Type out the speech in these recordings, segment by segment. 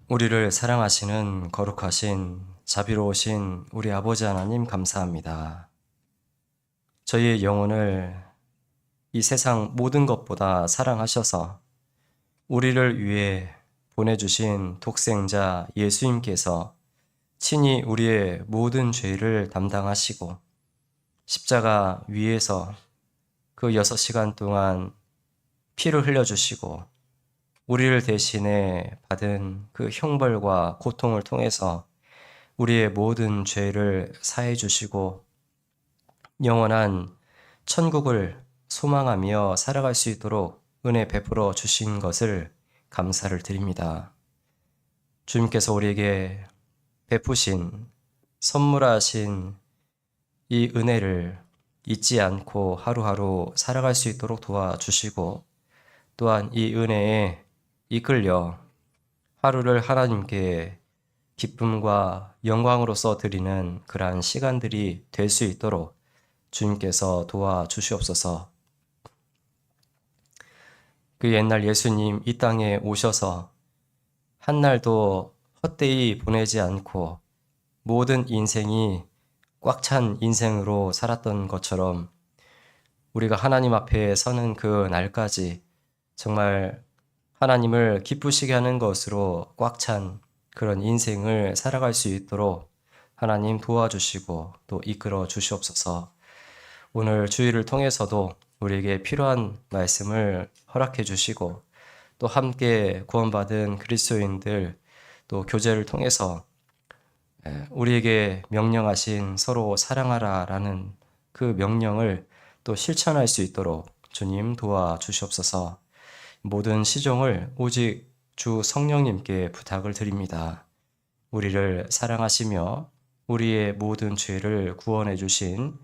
우리를 사랑하시는 거룩하신 자비로우신 우리 아버지 하나님 감사합니다. 저희의 영혼을 이 세상 모든 것보다 사랑하셔서 우리를 위해 보내주신 독생자 예수님께서 친히 우리의 모든 죄를 담당하시고 십자가 위에서 그 6시간 동안 피를 흘려주시고 우리를 대신해 받은 그 형벌과 고통을 통해서 우리의 모든 죄를 사해 주시고 영원한 천국을 소망하며 살아갈 수 있도록 은혜 베풀어 주신 것을 감사를 드립니다. 주님께서 우리에게 베푸신 선물하신 이 은혜를 잊지 않고 하루하루 살아갈 수 있도록 도와주시고 또한 이 은혜에 이끌려 하루를 하나님께 기쁨과 영광으로서 드리는 그러한 시간들이 될 수 있도록 주님께서 도와주시옵소서. 그 옛날 예수님 이 땅에 오셔서 한 날도 헛되이 보내지 않고 모든 인생이 꽉 찬 인생으로 살았던 것처럼 우리가 하나님 앞에 서는 그 날까지 정말 하나님을 기쁘시게 하는 것으로 꽉 찬 그런 인생을 살아갈 수 있도록 하나님 도와주시고 또 이끌어 주시옵소서. 오늘 주일을 통해서도 우리에게 필요한 말씀을 허락해 주시고 또 함께 구원받은 그리스도인들 또 교제를 통해서 우리에게 명령하신 서로 사랑하라라는 그 명령을 또 실천할 수 있도록 주님 도와주시옵소서. 모든 시종을 오직 주 성령님께 부탁을 드립니다. 우리를 사랑하시며 우리의 모든 죄를 구원해 주신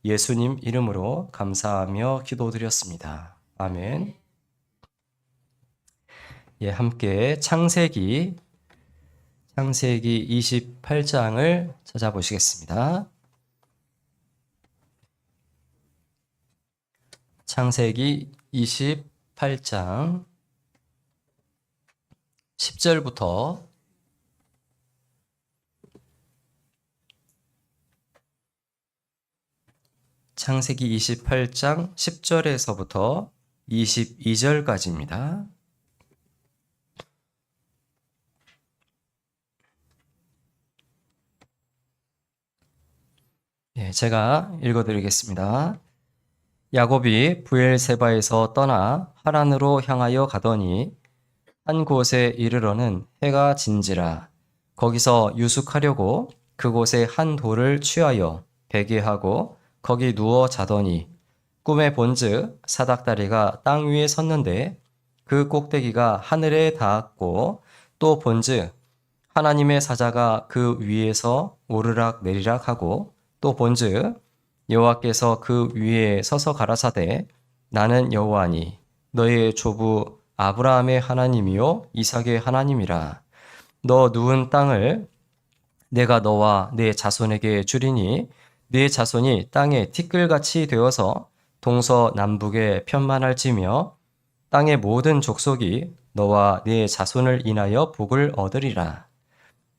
예수님 이름으로 감사하며 기도드렸습니다. 아멘. 예, 함께 창세기 28장을 찾아보시겠습니다. 창세기 28장 10절부터 창세기 28장 10절에서부터 22절까지입니다. 네, 제가 읽어드리겠습니다. 야곱이 브엘세바에서 떠나 하란으로 향하여 가더니 한 곳에 이르러는 해가 진지라. 거기서 유숙하려고 그곳에 한 돌을 취하여 베개하고 거기 누워 자더니 꿈에 본즉 사닥다리가 땅 위에 섰는데 그 꼭대기가 하늘에 닿았고 또 본즉 하나님의 사자가 그 위에서 오르락 내리락 하고 또 본즉 여호와께서 그 위에 서서 가라사대 나는 여호와니 너의 조부 아브라함의 하나님이요 이삭의 하나님이라. 너 누운 땅을 내가 너와 네 자손에게 주리니 네 자손이 땅의 티끌같이 되어서 동서남북에 편만할지며 땅의 모든 족속이 너와 네 자손을 인하여 복을 얻으리라.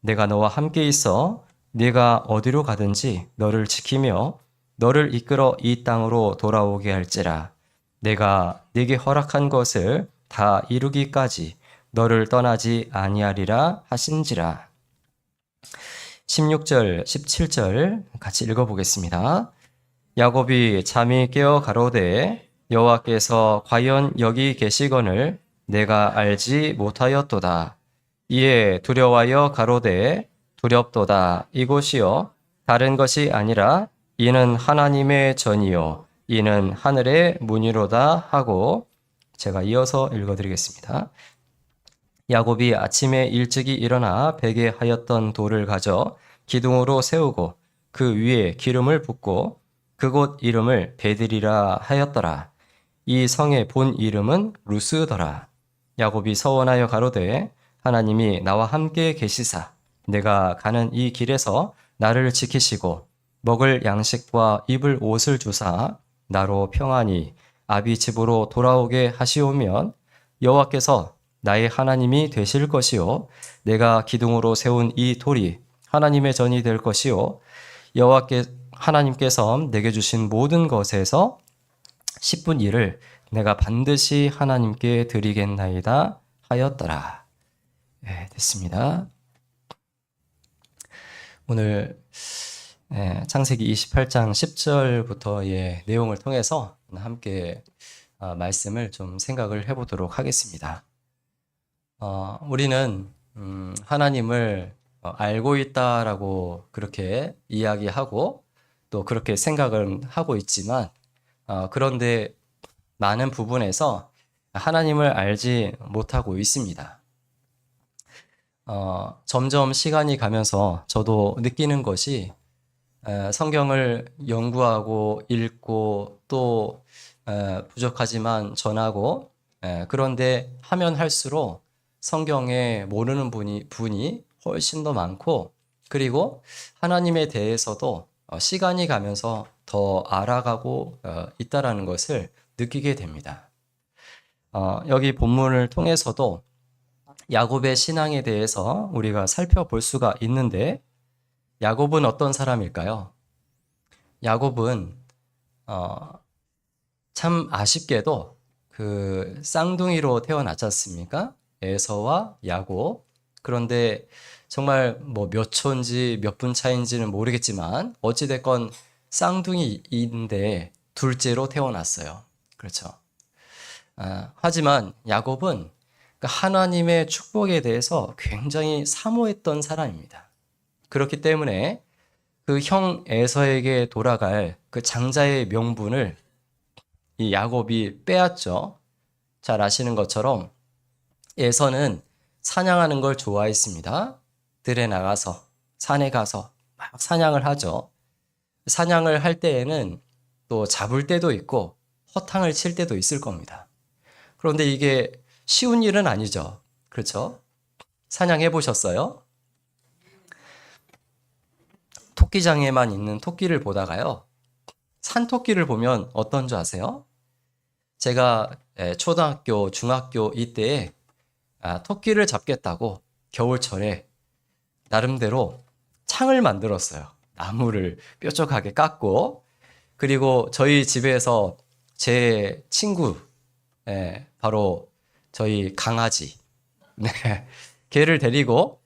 내가 너와 함께 있어 네가 어디로 가든지 너를 지키며 너를 이끌어 이 땅으로 돌아오게 할지라. 내가 네게 허락한 것을 다 이루기까지 너를 떠나지 아니하리라 하신지라. 16절, 17절 같이 읽어보겠습니다. 야곱이 잠이 깨어 가로되 여호와께서 과연 여기 계시거늘 내가 알지 못하였도다. 이에 두려워하여 가로되 두렵도다. 이곳이요 다른 것이 아니라 이는 하나님의 전이요 이는 하늘의 문이로다 하고 제가 이어서 읽어드리겠습니다. 야곱이 아침에 일찍이 일어나 베개하였던 돌을 가져 기둥으로 세우고 그 위에 기름을 붓고 그곳 이름을 베들이라 하였더라. 이 성의 본 이름은 루스더라. 야곱이 서원하여 가로되 하나님이 나와 함께 계시사 내가 가는 이 길에서 나를 지키시고 먹을 양식과 입을 옷을 주사 나로 평안히 아비 집으로 돌아오게 하시오면 여호와께서 나의 하나님이 되실 것이요 내가 기둥으로 세운 이 돌이 하나님의 전이 될 것이요 여호와께 하나님께서 내게 주신 모든 것에서 10분 1을 내가 반드시 하나님께 드리겠나이다 하였더라. 네, 됐습니다. 오늘 창세기 28장 10절부터의 내용을 통해서 함께 말씀을 좀 생각을 해보도록 하겠습니다. 우리는 하나님을 알고 있다라고 그렇게 이야기하고 또 그렇게 생각을 하고 있지만 그런데 많은 부분에서 하나님을 알지 못하고 있습니다. 점점 시간이 가면서 저도 느끼는 것이 성경을 연구하고 읽고 또 부족하지만 전하고 그런데 하면 할수록 성경에 모르는 분이 훨씬 더 많고 그리고 하나님에 대해서도 시간이 가면서 더 알아가고 있다라는 것을 느끼게 됩니다. 여기 본문을 통해서도 야곱의 신앙에 대해서 우리가 살펴볼 수가 있는데 야곱은 어떤 사람일까요? 야곱은 참 아쉽게도 그 쌍둥이로 태어났지 않습니까? 에서와 야곱. 그런데 정말 뭐 몇 초인지 몇 분 차이인지는 모르겠지만 어찌됐건 쌍둥이인데 둘째로 태어났어요. 그렇죠. 하지만 야곱은 하나님의 축복에 대해서 굉장히 사모했던 사람입니다. 그렇기 때문에 그 형 에서에게 돌아갈 그 장자의 명분을 이 야곱이 빼앗죠. 잘 아시는 것처럼 에서는 사냥하는 걸 좋아했습니다. 들에 나가서 산에 가서 막 사냥을 하죠. 사냥을 할 때에는 또 잡을 때도 있고 허탕을 칠 때도 있을 겁니다. 그런데 이게 쉬운 일은 아니죠. 그렇죠? 사냥해 보셨어요? 토끼장에만 있는 토끼를 보다가요. 산토끼를 보면 어떤 줄 아세요? 제가 초등학교, 중학교 이때에 토끼를 잡겠다고 겨울철에 나름대로 창을 만들었어요. 나무를 뾰족하게 깎고 그리고 저희 집에서 제 친구 바로 저희 강아지 걔를 데리고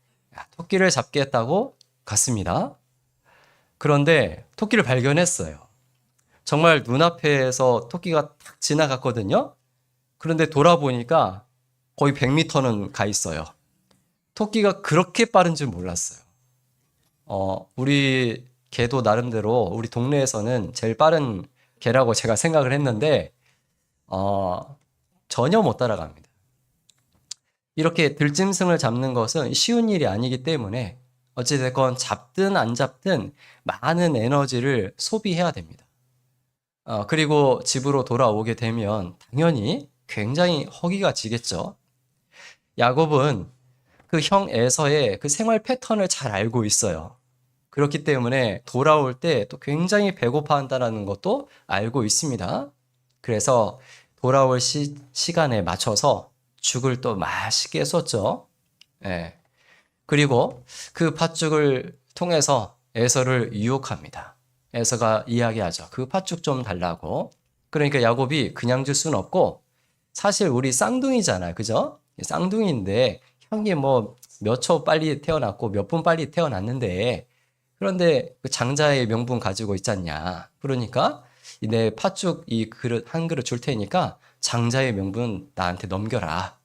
토끼를 잡겠다고 갔습니다. 그런데 토끼를 발견했어요. 정말 눈앞에서 토끼가 탁 지나갔거든요. 그런데 돌아보니까 거의 100m는 가 있어요. 토끼가 그렇게 빠른 줄 몰랐어요. 우리 개도 나름대로 우리 동네에서는 제일 빠른 개라고 제가 생각을 했는데 전혀 못 따라갑니다. 이렇게 들짐승을 잡는 것은 쉬운 일이 아니기 때문에 어찌됐건 잡든 안 잡든 많은 에너지를 소비해야 됩니다. 그리고 집으로 돌아오게 되면 당연히 굉장히 허기가 지겠죠. 야곱은 그 형 에서의 그 생활 패턴을 잘 알고 있어요. 그렇기 때문에 돌아올 때 또 굉장히 배고파 한다는 것도 알고 있습니다. 그래서 돌아올 시간에 맞춰서 죽을 또 맛있게 썼죠. 예. 그리고 그 팥죽을 통해서 에서를 유혹합니다. 에서가 이야기하죠. 그 팥죽 좀 달라고. 그러니까 야곱이 그냥 줄 수는 없고 사실 우리 쌍둥이잖아요. 그죠? 쌍둥이인데 형이 뭐 몇 초 빨리 태어났고 몇 분 빨리 태어났는데 그런데 그 장자의 명분 가지고 있지 않냐. 그러니까 내 팥죽 이 그릇 한 그릇 줄 테니까 장자의 명분 나한테 넘겨라.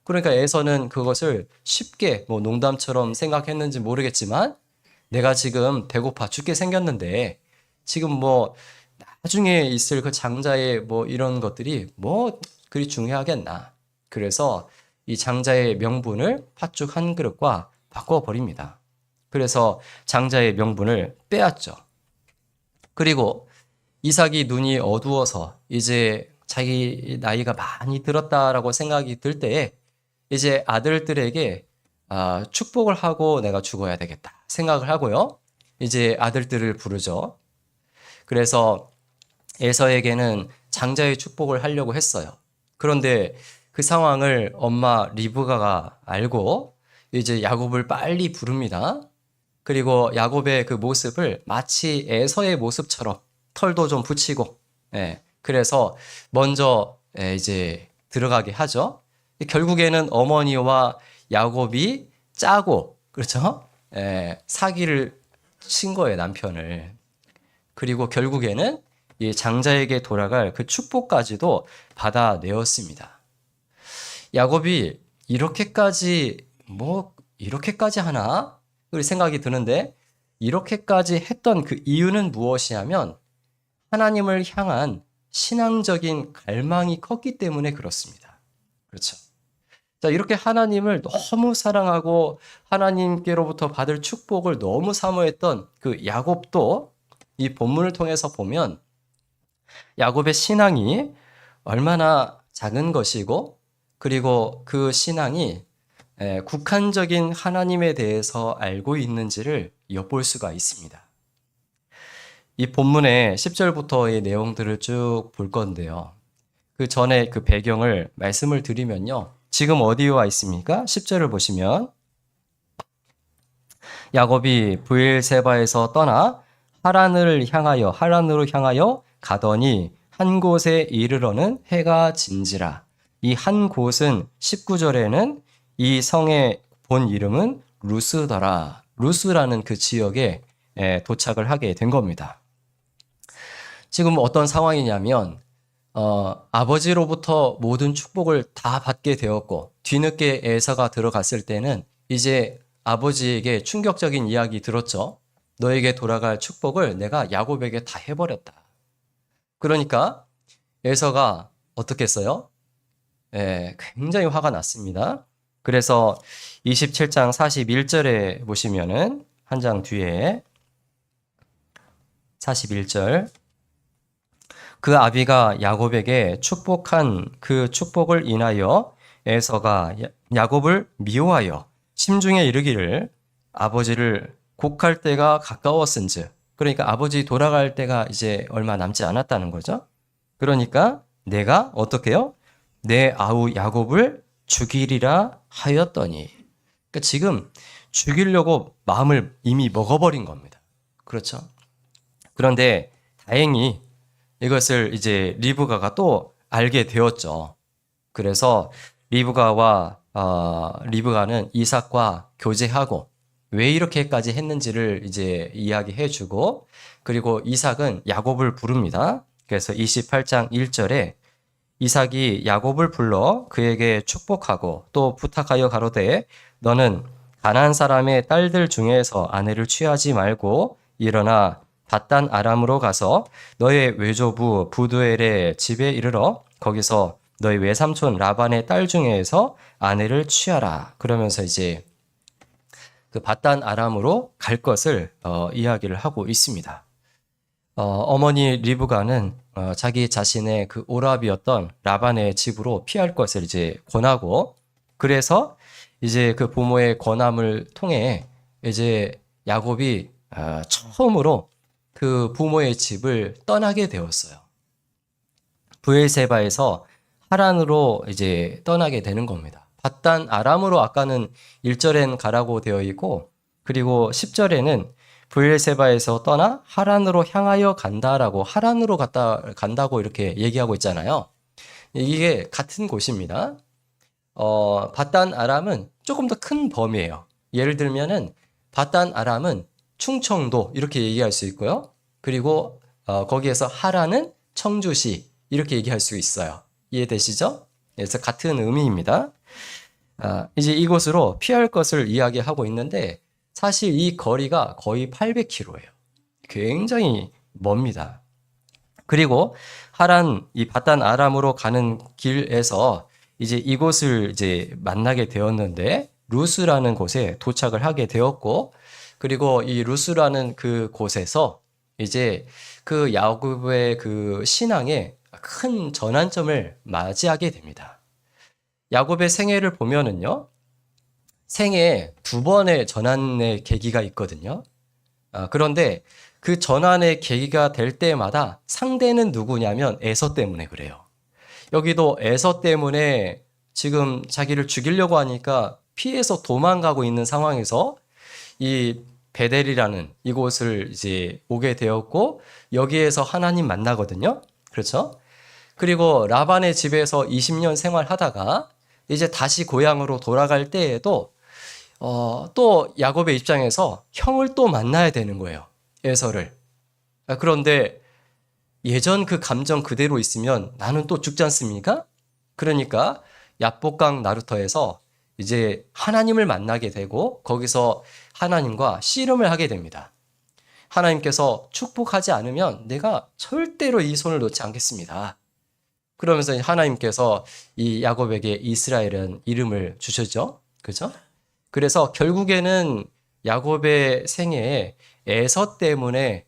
그러니까 에서는 그것을 쉽게 뭐 농담처럼 생각했는지 모르겠지만 내가 지금 배고파 죽게 생겼는데 지금 뭐 나중에 있을 그 장자의 뭐 이런 것들이 뭐 그리 중요하겠나. 그래서 이 장자의 명분을 팥죽 한 그릇과 바꿔버립니다. 그래서 장자의 명분을 빼앗죠. 그리고 이삭이 눈이 어두워서 이제 자기 나이가 많이 들었다라고 생각이 들 때에 이제 아들들에게 축복을 하고 내가 죽어야 되겠다 생각을 하고요. 이제 아들들을 부르죠. 그래서 에서에게는 장자의 축복을 하려고 했어요. 그런데 그 상황을 엄마 리브가가 알고 이제 야곱을 빨리 부릅니다. 그리고 야곱의 그 모습을 마치 에서의 모습처럼 털도 좀 붙이고, 그래서 먼저 이제 들어가게 하죠. 결국에는 어머니와 야곱이 짜고, 그렇죠? 사기를 친 거예요, 남편을. 그리고 결국에는 이 장자에게 돌아갈 그 축복까지도 받아내었습니다. 야곱이 이렇게까지 하나? 그 생각이 드는데, 이렇게까지 했던 그 이유는 무엇이냐면, 하나님을 향한 신앙적인 갈망이 컸기 때문에 그렇습니다. 그렇죠. 자, 이렇게 하나님을 너무 사랑하고 하나님께로부터 받을 축복을 너무 사모했던 그 야곱도 이 본문을 통해서 보면 야곱의 신앙이 얼마나 작은 것이고, 그리고 그 신앙이 국한적인 하나님에 대해서 알고 있는지를 엿볼 수가 있습니다. 이 본문의 10절부터의 내용들을 쭉 볼 건데요. 그 전에 그 배경을 말씀을 드리면요. 지금 어디에 와 있습니까? 10절을 보시면 야곱이 브엘세바에서 떠나 하란으로 향하여 가더니 한 곳에 이르러는 해가 진지라. 이 한 곳은 19절에는 이 성의 본 이름은 루스더라. 루스라는 그 지역에 도착을 하게 된 겁니다. 지금 어떤 상황이냐면 아버지로부터 모든 축복을 다 받게 되었고, 뒤늦게 에서가 들어갔을 때는 이제 아버지에게 충격적인 이야기 들었죠. 너에게 돌아갈 축복을 내가 야곱에게 다 해버렸다. 그러니까 에서가 어떻게 했어요? 굉장히 화가 났습니다. 그래서 27장 41절에 보시면은 한 장 뒤에 41절, 그 아비가 야곱에게 축복한 그 축복을 인하여 에서가 야곱을 미워하여 심중에 이르기를 아버지를 곡할 때가 가까웠은즉, 그러니까 아버지 돌아갈 때가 이제 얼마 남지 않았다는 거죠. 그러니까 내가 어떻게 해요? 내 아우 야곱을 죽이리라 하였더니, 그러니까 지금 죽이려고 마음을 이미 먹어버린 겁니다. 그렇죠? 그런데 다행히 이것을 이제 리브가가 또 알게 되었죠. 그래서 리브가는 이삭과 교제하고 왜 이렇게까지 했는지를 이제 이야기해주고, 그리고 이삭은 야곱을 부릅니다. 그래서 28장 1절에 이삭이 야곱을 불러 그에게 축복하고 또 부탁하여 가로되 너는 가나안 사람의 딸들 중에서 아내를 취하지 말고 일어나 밧단 아람으로 가서 너의 외조부 부두엘의 집에 이르러 거기서 너의 외삼촌 라반의 딸 중에서 아내를 취하라. 그러면서 이제 그 밧단 아람으로 갈 것을 이야기를 하고 있습니다. 어머니 리브가는 자기 자신의 그 오랍이었던 라반의 집으로 피할 것을 이제 권하고, 그래서 이제 그 부모의 권함을 통해 이제 야곱이 처음으로 그 부모의 집을 떠나게 되었어요. 브엘세바에서 하란으로 이제 떠나게 되는 겁니다. 밧단 아람으로 아까는 1절엔 가라고 되어 있고, 그리고 10절에는 브엘세바에서 떠나 하란으로 향하여 간다라고, 하란으로 간다고 이렇게 얘기하고 있잖아요. 이게 같은 곳입니다. 밧단 아람은 조금 더 큰 범위예요. 예를 들면은 밧단 아람은 충청도 이렇게 얘기할 수 있고요. 그리고 거기에서 하란은 청주시 이렇게 얘기할 수 있어요. 이해되시죠? 그래서 같은 의미입니다. 이제 이곳으로 피할 것을 이야기하고 있는데 사실 이 거리가 거의 800km예요. 굉장히 멉니다. 그리고 하란 이 밧단 아람으로 가는 길에서 이제 이곳을 이제 만나게 되었는데 루스라는 곳에 도착을 하게 되었고, 그리고 이 루스라는 그 곳에서 이제 그 야곱의 그 신앙에 큰 전환점을 맞이하게 됩니다. 야곱의 생애를 보면은요, 생애에 2번의 전환의 계기가 있거든요. 그런데 그 전환의 계기가 될 때마다 상대는 누구냐면 에서 때문에 그래요. 여기도 에서 때문에 지금 자기를 죽이려고 하니까 피해서 도망가고 있는 상황에서 이 베델이라는 이곳을 이제 오게 되었고 여기에서 하나님 만나거든요. 그렇죠? 그리고 라반의 집에서 20년 생활하다가 이제 다시 고향으로 돌아갈 때에도 또 야곱의 입장에서 형을 또 만나야 되는 거예요. 에서를. 그런데 예전 그 감정 그대로 있으면 나는 또 죽지 않습니까? 그러니까 야복강 나루터에서 이제 하나님을 만나게 되고 거기서 하나님과 씨름을 하게 됩니다. 하나님께서 축복하지 않으면 내가 절대로 이 손을 놓지 않겠습니다. 그러면서 하나님께서 이 야곱에게 이스라엘은 이름을 주셨죠. 그죠? 그래서 결국에는 야곱의 생애에 에서 때문에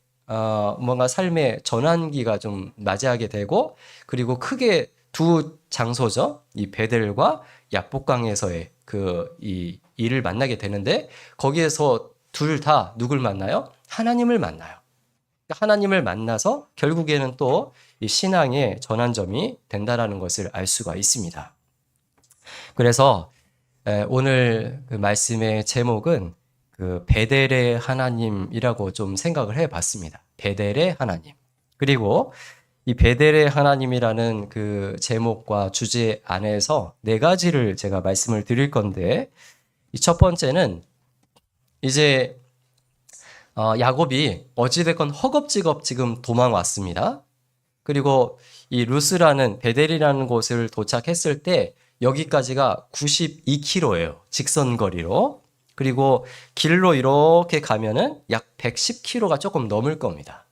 뭔가 삶의 전환기가 좀 맞이하게 되고 그리고 크게 두 장소죠. 이 베델과 야복강에서의 이 일을 만나게 되는데 거기에서 둘 다 누굴 만나요? 하나님을 만나요. 하나님을 만나서 결국에는 또 이 신앙의 전환점이 된다라는 것을 알 수가 있습니다. 그래서 오늘 그 말씀의 제목은 그 베델의 하나님이라고 좀 생각을 해봤습니다. 베델의 하나님. 그리고 이 베델의 하나님이라는 그 제목과 주제 안에서 네 가지를 제가 말씀을 드릴 건데 이 첫 번째는 이제 야곱이 어찌됐건 허겁지겁 지금 도망왔습니다. 그리고 이 루스라는 베델이라는 곳을 도착했을 때 여기까지가 92km예요. 직선거리로. 그리고 길로 이렇게 가면은 약 110km가 조금 넘을 겁니다.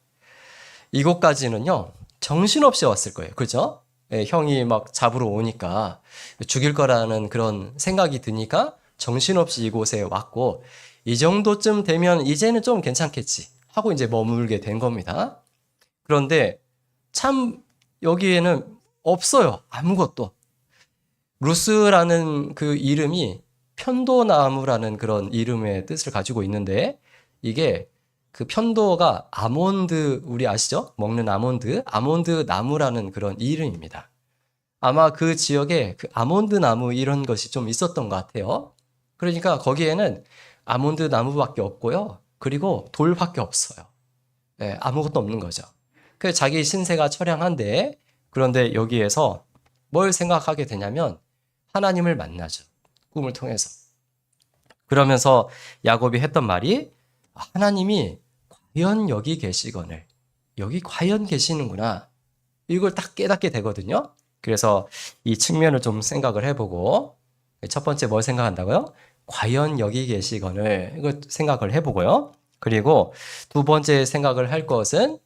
이곳까지는요, 정신없이 왔을 거예요. 그죠? 형이 막 잡으러 오니까 죽일 거라는 그런 생각이 드니까 정신없이 이곳에 왔고, 이 정도쯤 되면 이제는 좀 괜찮겠지 하고 이제 머물게 된 겁니다. 그런데 참 여기에는 없어요. 아무것도. 루스라는 그 이름이 편도나무라는 그런 이름의 뜻을 가지고 있는데 이게 그 편도가 아몬드, 우리 아시죠? 먹는 아몬드 나무라는 그런 이름입니다. 아마 그 지역에 그 아몬드 나무 이런 것이 좀 있었던 것 같아요. 그러니까 거기에는 아몬드 나무밖에 없고요. 그리고 돌밖에 없어요. 네, 아무것도 없는 거죠. 그 자기 신세가 처량한데 그런데 여기에서 뭘 생각하게 되냐면 하나님을 만나죠. 꿈을 통해서. 그러면서 야곱이 했던 말이 하나님이 과연 여기 계시거늘 여기 과연 계시는구나. 이걸 딱 깨닫게 되거든요. 그래서 이 측면을 좀 생각을 해보고 첫 번째 뭘 생각한다고요? 과연 여기 계시거늘 이걸 생각을 해보고요. 그리고 두 번째 생각을 할 것은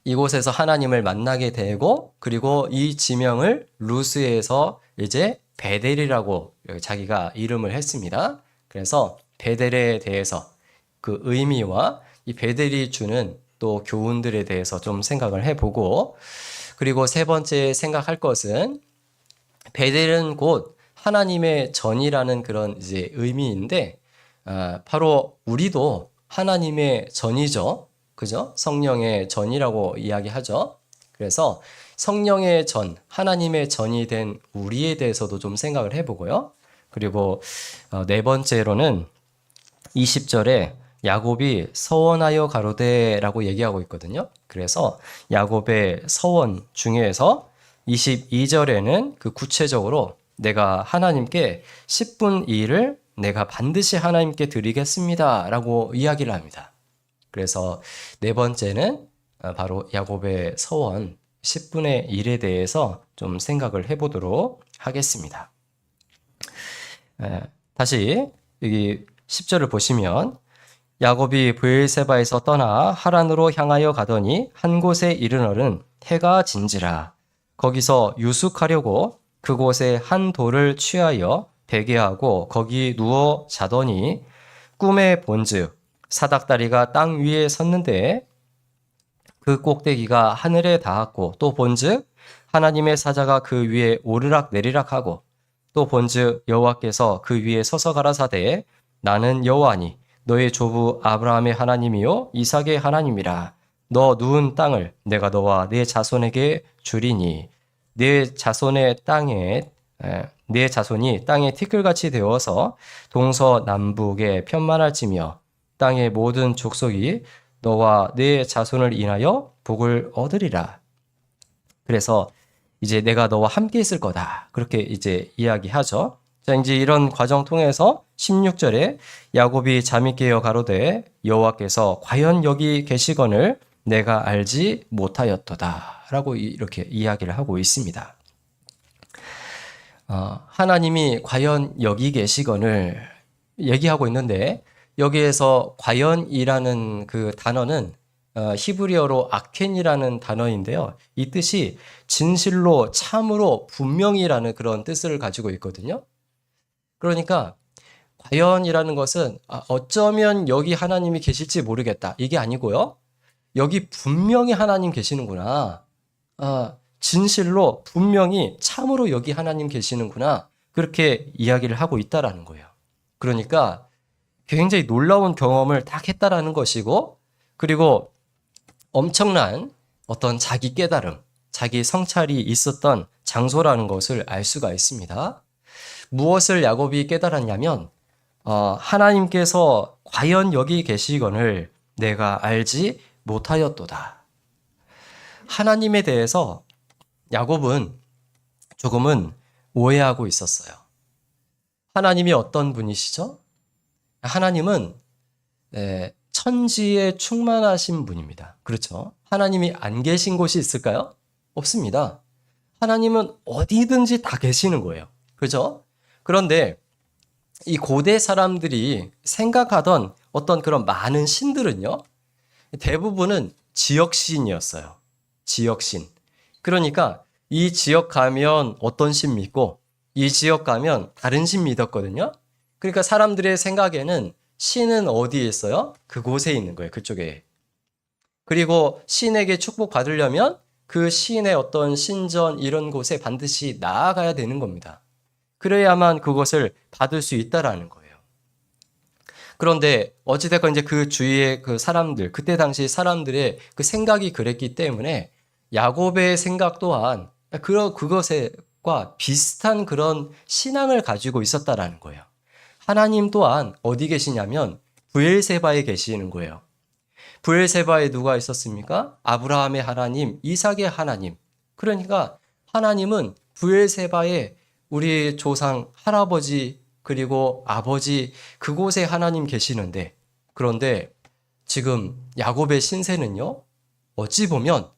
이곳에서 하나님을 만나게 되고 그리고 이 지명을 루스에서 이제 베델이라고 자기가 이름을 했습니다. 그래서 베델에 대해서 그 의미와 이 베델이 주는 또 교훈들에 대해서 좀 생각을 해보고 그리고 세 번째 생각할 것은 베델은 곧 하나님의 전이라는 그런 이제 의미인데 바로 우리도 하나님의 전이죠. 그죠? 성령의 전이라고 이야기하죠. 그래서 성령의 전, 하나님의 전이 된 우리에 대해서도 좀 생각을 해보고요. 그리고 네 번째로는 20절에 야곱이 서원하여 가로되라고 얘기하고 있거든요. 그래서 야곱의 서원 중에서 22절에는 그 구체적으로 내가 하나님께 10분 2를 내가 반드시 하나님께 드리겠습니다 라고 이야기를 합니다. 그래서 네 번째는 바로 야곱의 서원 10분의 1에 대해서 좀 생각을 해보도록 하겠습니다. 다시 여기 10절을 보시면 야곱이 브엘세바에서 떠나 하란으로 향하여 가더니 한 곳에 이르러는 해가 진지라. 거기서 유숙하려고 그곳에 한 돌을 취하여 베개하고 거기 누워 자더니 꿈에 본즉 사닥다리가 땅 위에 섰는데 그 꼭대기가 하늘에 닿았고 또 본즉 하나님의 사자가 그 위에 오르락 내리락 하고 또 본즉 여호와께서 그 위에 서서 가라사대 나는 여호와니 너의 조부 아브라함의 하나님이요 이삭의 하나님이라. 너 누운 땅을 내가 너와 네 자손에게 주리니 네 자손의 땅에 네 자손이 땅에 티끌같이 되어서 동서남북에 편만할지며 땅의 모든 족속이 너와 네 자손을 인하여 복을 얻으리라. 그래서 이제 내가 너와 함께 있을 거다. 그렇게 이제 이야기하죠. 자, 이제 이런 과정 통해서 16절에 야곱이 잠이 깨어 가로되 여호와께서 과연 여기 계시거늘 내가 알지 못하였도다. 라고 이렇게 이야기를 하고 있습니다. 하나님이 과연 여기 계시거늘 얘기하고 있는데 여기에서 과연이라는 그 단어는 히브리어로 아켄이라는 단어인데요. 이 뜻이 진실로, 참으로, 분명히라는 그런 뜻을 가지고 있거든요. 그러니까 과연이라는 것은 어쩌면 여기 하나님이 계실지 모르겠다. 이게 아니고요. 여기 분명히 하나님 계시는구나. 진실로, 분명히, 참으로 여기 하나님 계시는구나. 그렇게 이야기를 하고 있다라는 거예요. 그러니까 굉장히 놀라운 경험을 딱 했다라는 것이고, 그리고 엄청난 어떤 자기 깨달음, 자기 성찰이 있었던 장소라는 것을 알 수가 있습니다. 무엇을 야곱이 깨달았냐면 하나님께서 과연 여기 계시거늘 내가 알지 못하였도다. 하나님에 대해서 야곱은 조금은 오해하고 있었어요. 하나님이 어떤 분이시죠? 하나님은 천지에 충만하신 분입니다. 그렇죠? 하나님이 안 계신 곳이 있을까요? 없습니다. 하나님은 어디든지 다 계시는 거예요. 그렇죠? 그런데 이 고대 사람들이 생각하던 어떤 그런 많은 신들은요, 대부분은 지역신이었어요. 지역신. 그러니까 이 지역 가면 어떤 신 믿고 이 지역 가면 다른 신 믿었거든요. 그러니까 사람들의 생각에는 신은 어디에 있어요? 그곳에 있는 거예요. 그쪽에. 그리고 신에게 축복받으려면 그 신의 어떤 신전 이런 곳에 반드시 나아가야 되는 겁니다. 그래야만 그것을 받을 수 있다라는 거예요. 그런데 어찌됐건 이제 그 주위의 그 사람들, 그때 당시 사람들의 그 생각이 그랬기 때문에 야곱의 생각 또한 그것과 비슷한 그런 신앙을 가지고 있었다라는 거예요. 하나님 또한 어디 계시냐면 브엘세바에 계시는 거예요. 브엘세바에 누가 있었습니까? 아브라함의 하나님, 이삭의 하나님. 그러니까 하나님은 브엘세바에 우리 조상 할아버지 그리고 아버지 그곳에 하나님 계시는데, 그런데 지금 야곱의 신세는요, 어찌 보면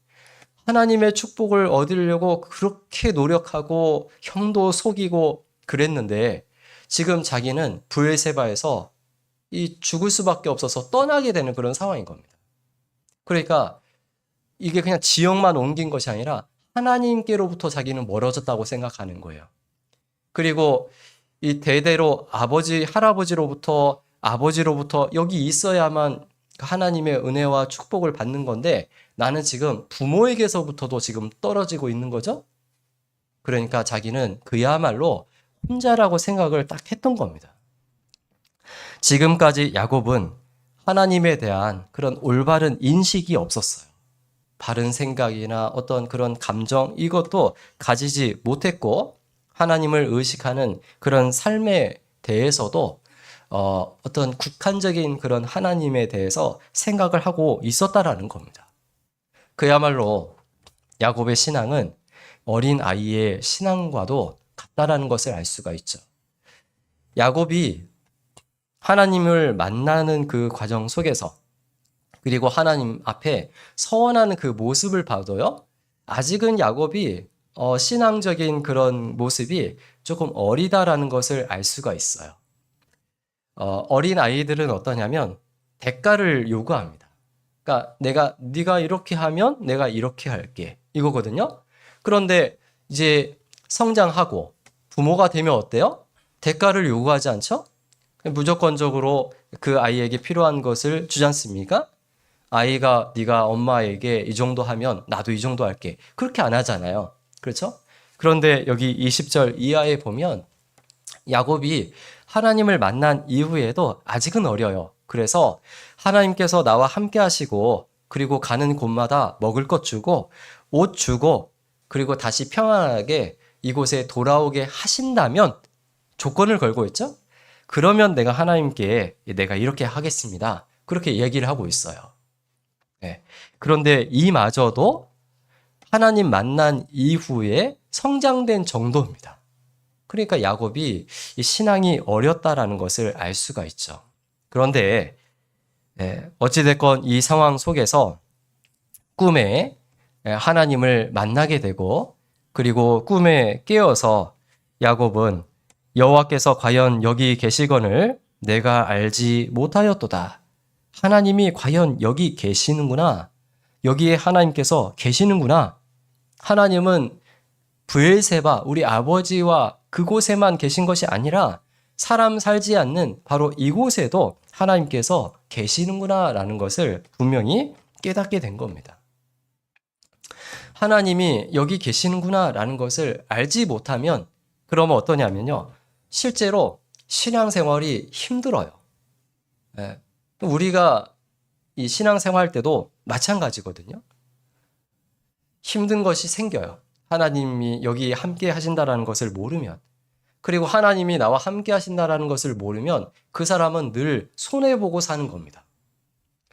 하나님의 축복을 얻으려고 그렇게 노력하고 형도 속이고 그랬는데 지금 자기는 브엘세바에서 이 죽을 수밖에 없어서 떠나게 되는 그런 상황인 겁니다. 그러니까 이게 그냥 지역만 옮긴 것이 아니라 하나님께로부터 자기는 멀어졌다고 생각하는 거예요. 그리고 이 대대로 아버지, 할아버지로부터 아버지로부터 여기 있어야만 하나님의 은혜와 축복을 받는 건데 나는 지금 부모에게서부터도 지금 떨어지고 있는 거죠. 그러니까 자기는 그야말로 혼자라고 생각을 딱 했던 겁니다. 지금까지 야곱은 하나님에 대한 그런 올바른 인식이 없었어요. 바른 생각이나 어떤 그런 감정 이것도 가지지 못했고 하나님을 의식하는 그런 삶에 대해서도 어떤 국한적인 그런 하나님에 대해서 생각을 하고 있었다라는 겁니다. 그야말로 야곱의 신앙은 어린 아이의 신앙과도 같다라는 것을 알 수가 있죠. 야곱이 하나님을 만나는 그 과정 속에서 그리고 하나님 앞에 서원하는 그 모습을 봐도요, 아직은 야곱이 신앙적인 그런 모습이 조금 어리다라는 것을 알 수가 있어요. 어린 아이들은 어떠냐면 대가를 요구합니다. 그러니까 네가 이렇게 하면 내가 이렇게 할게 이거거든요. 그런데 이제 성장하고 부모가 되면 어때요? 대가를 요구하지 않죠? 무조건적으로 그 아이에게 필요한 것을 주지 않습니까? 아이가 네가 엄마에게 이 정도 하면 나도 이 정도 할게. 그렇게 안 하잖아요. 그렇죠? 그런데 여기 20절 이하에 보면 야곱이 하나님을 만난 이후에도 아직은 어려요. 그래서 하나님께서 나와 함께 하시고 그리고 가는 곳마다 먹을 것 주고 옷 주고 그리고 다시 평안하게 이곳에 돌아오게 하신다면 조건을 걸고 있죠? 그러면 내가 하나님께 내가 이렇게 하겠습니다. 그렇게 얘기를 하고 있어요. 네. 그런데 이마저도 하나님 만난 이후에 성장된 정도입니다. 그러니까 야곱이 이 신앙이 어렸다라는 것을 알 수가 있죠. 그런데 어찌됐건 이 상황 속에서 꿈에 하나님을 만나게 되고 그리고 꿈에 깨어서 야곱은 여호와께서 과연 여기 계시거늘 내가 알지 못하였도다. 하나님이 과연 여기 계시는구나. 여기에 하나님께서 계시는구나. 하나님은 브엘세바 우리 아버지와 그곳에만 계신 것이 아니라 사람 살지 않는 바로 이곳에도 하나님께서 계시는구나라는 것을 분명히 깨닫게 된 겁니다. 하나님이 여기 계시는구나라는 것을 알지 못하면 그러면 어떠냐면요. 실제로 신앙생활이 힘들어요. 우리가 이 신앙생활 때도 마찬가지거든요. 힘든 것이 생겨요. 하나님이 여기 함께 하신다라는 것을 모르면, 그리고 하나님이 나와 함께 하신다라는 것을 모르면 그 사람은 늘 손해보고 사는 겁니다.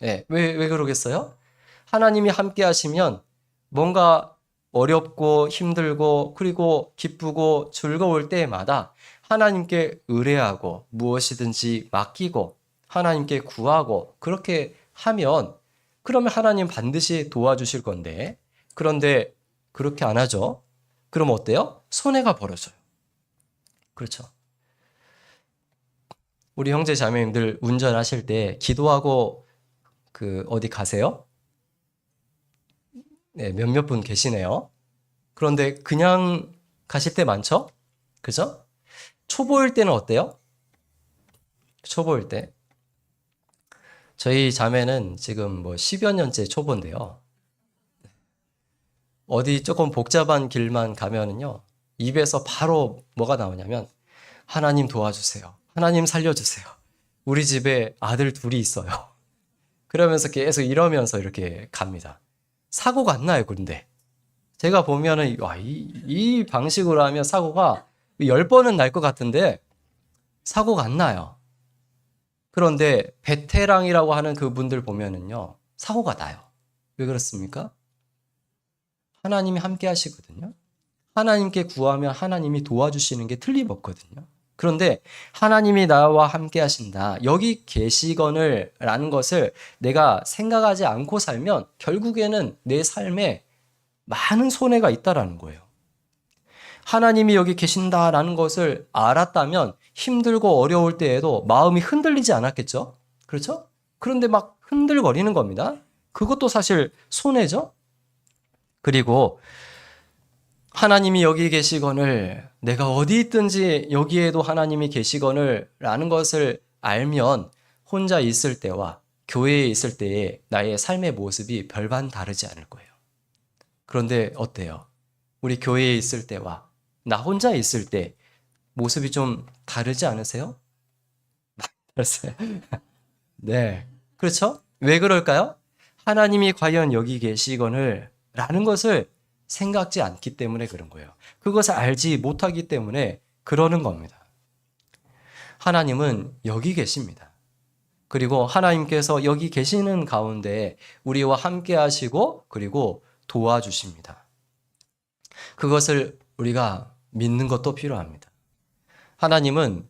왜 그러겠어요? 하나님이 함께 하시면 뭔가 어렵고 힘들고 그리고 기쁘고 즐거울 때마다 하나님께 의뢰하고 무엇이든지 맡기고 하나님께 구하고 그렇게 하면 그러면 하나님 반드시 도와주실 건데, 그런데 그렇게 안 하죠? 그럼 어때요? 손해가 벌어져요. 그렇죠. 우리 형제 자매님들 운전하실 때 기도하고 어디 가세요? 네, 몇몇 분 계시네요. 그런데 그냥 가실 때 많죠? 그죠? 초보일 때는 어때요? 초보일 때. 저희 자매는 지금 10여 년째 초보인데요. 어디 조금 복잡한 길만 가면은요, 입에서 바로 뭐가 나오냐면, 하나님 도와주세요. 하나님 살려주세요. 우리 집에 아들 둘이 있어요. 그러면서 계속 이러면서 이렇게 갑니다. 사고가 안 나요, 근데. 제가 보면은, 이 방식으로 하면 사고가 10번은 날 것 같은데, 사고가 안 나요. 그런데 베테랑이라고 하는 그분들 보면은요, 사고가 나요. 왜 그렇습니까? 하나님이 함께 하시거든요. 하나님께 구하면 하나님이 도와주시는 게 틀림없거든요. 그런데 하나님이 나와 함께 하신다. 여기 계시거늘 라는 것을 내가 생각하지 않고 살면 결국에는 내 삶에 많은 손해가 있다라는 거예요. 하나님이 여기 계신다라는 것을 알았다면 힘들고 어려울 때에도 마음이 흔들리지 않았겠죠? 그렇죠? 그런데 막 흔들거리는 겁니다. 그것도 사실 손해죠? 그리고 하나님이 여기 계시거늘 내가 어디 있든지 여기에도 하나님이 계시거늘 라는 것을 알면 혼자 있을 때와 교회에 있을 때의 나의 삶의 모습이 별반 다르지 않을 거예요. 그런데 어때요? 우리 교회에 있을 때와 나 혼자 있을 때 모습이 좀 다르지 않으세요? 다르세요? 네. 그렇죠? 왜 그럴까요? 하나님이 과연 여기 계시거늘 라는 것을 생각지 않기 때문에 그런 거예요. 그것을 알지 못하기 때문에 그러는 겁니다. 하나님은 여기 계십니다. 그리고 하나님께서 여기 계시는 가운데 우리와 함께 하시고 그리고 도와주십니다. 그것을 우리가 믿는 것도 필요합니다. 하나님은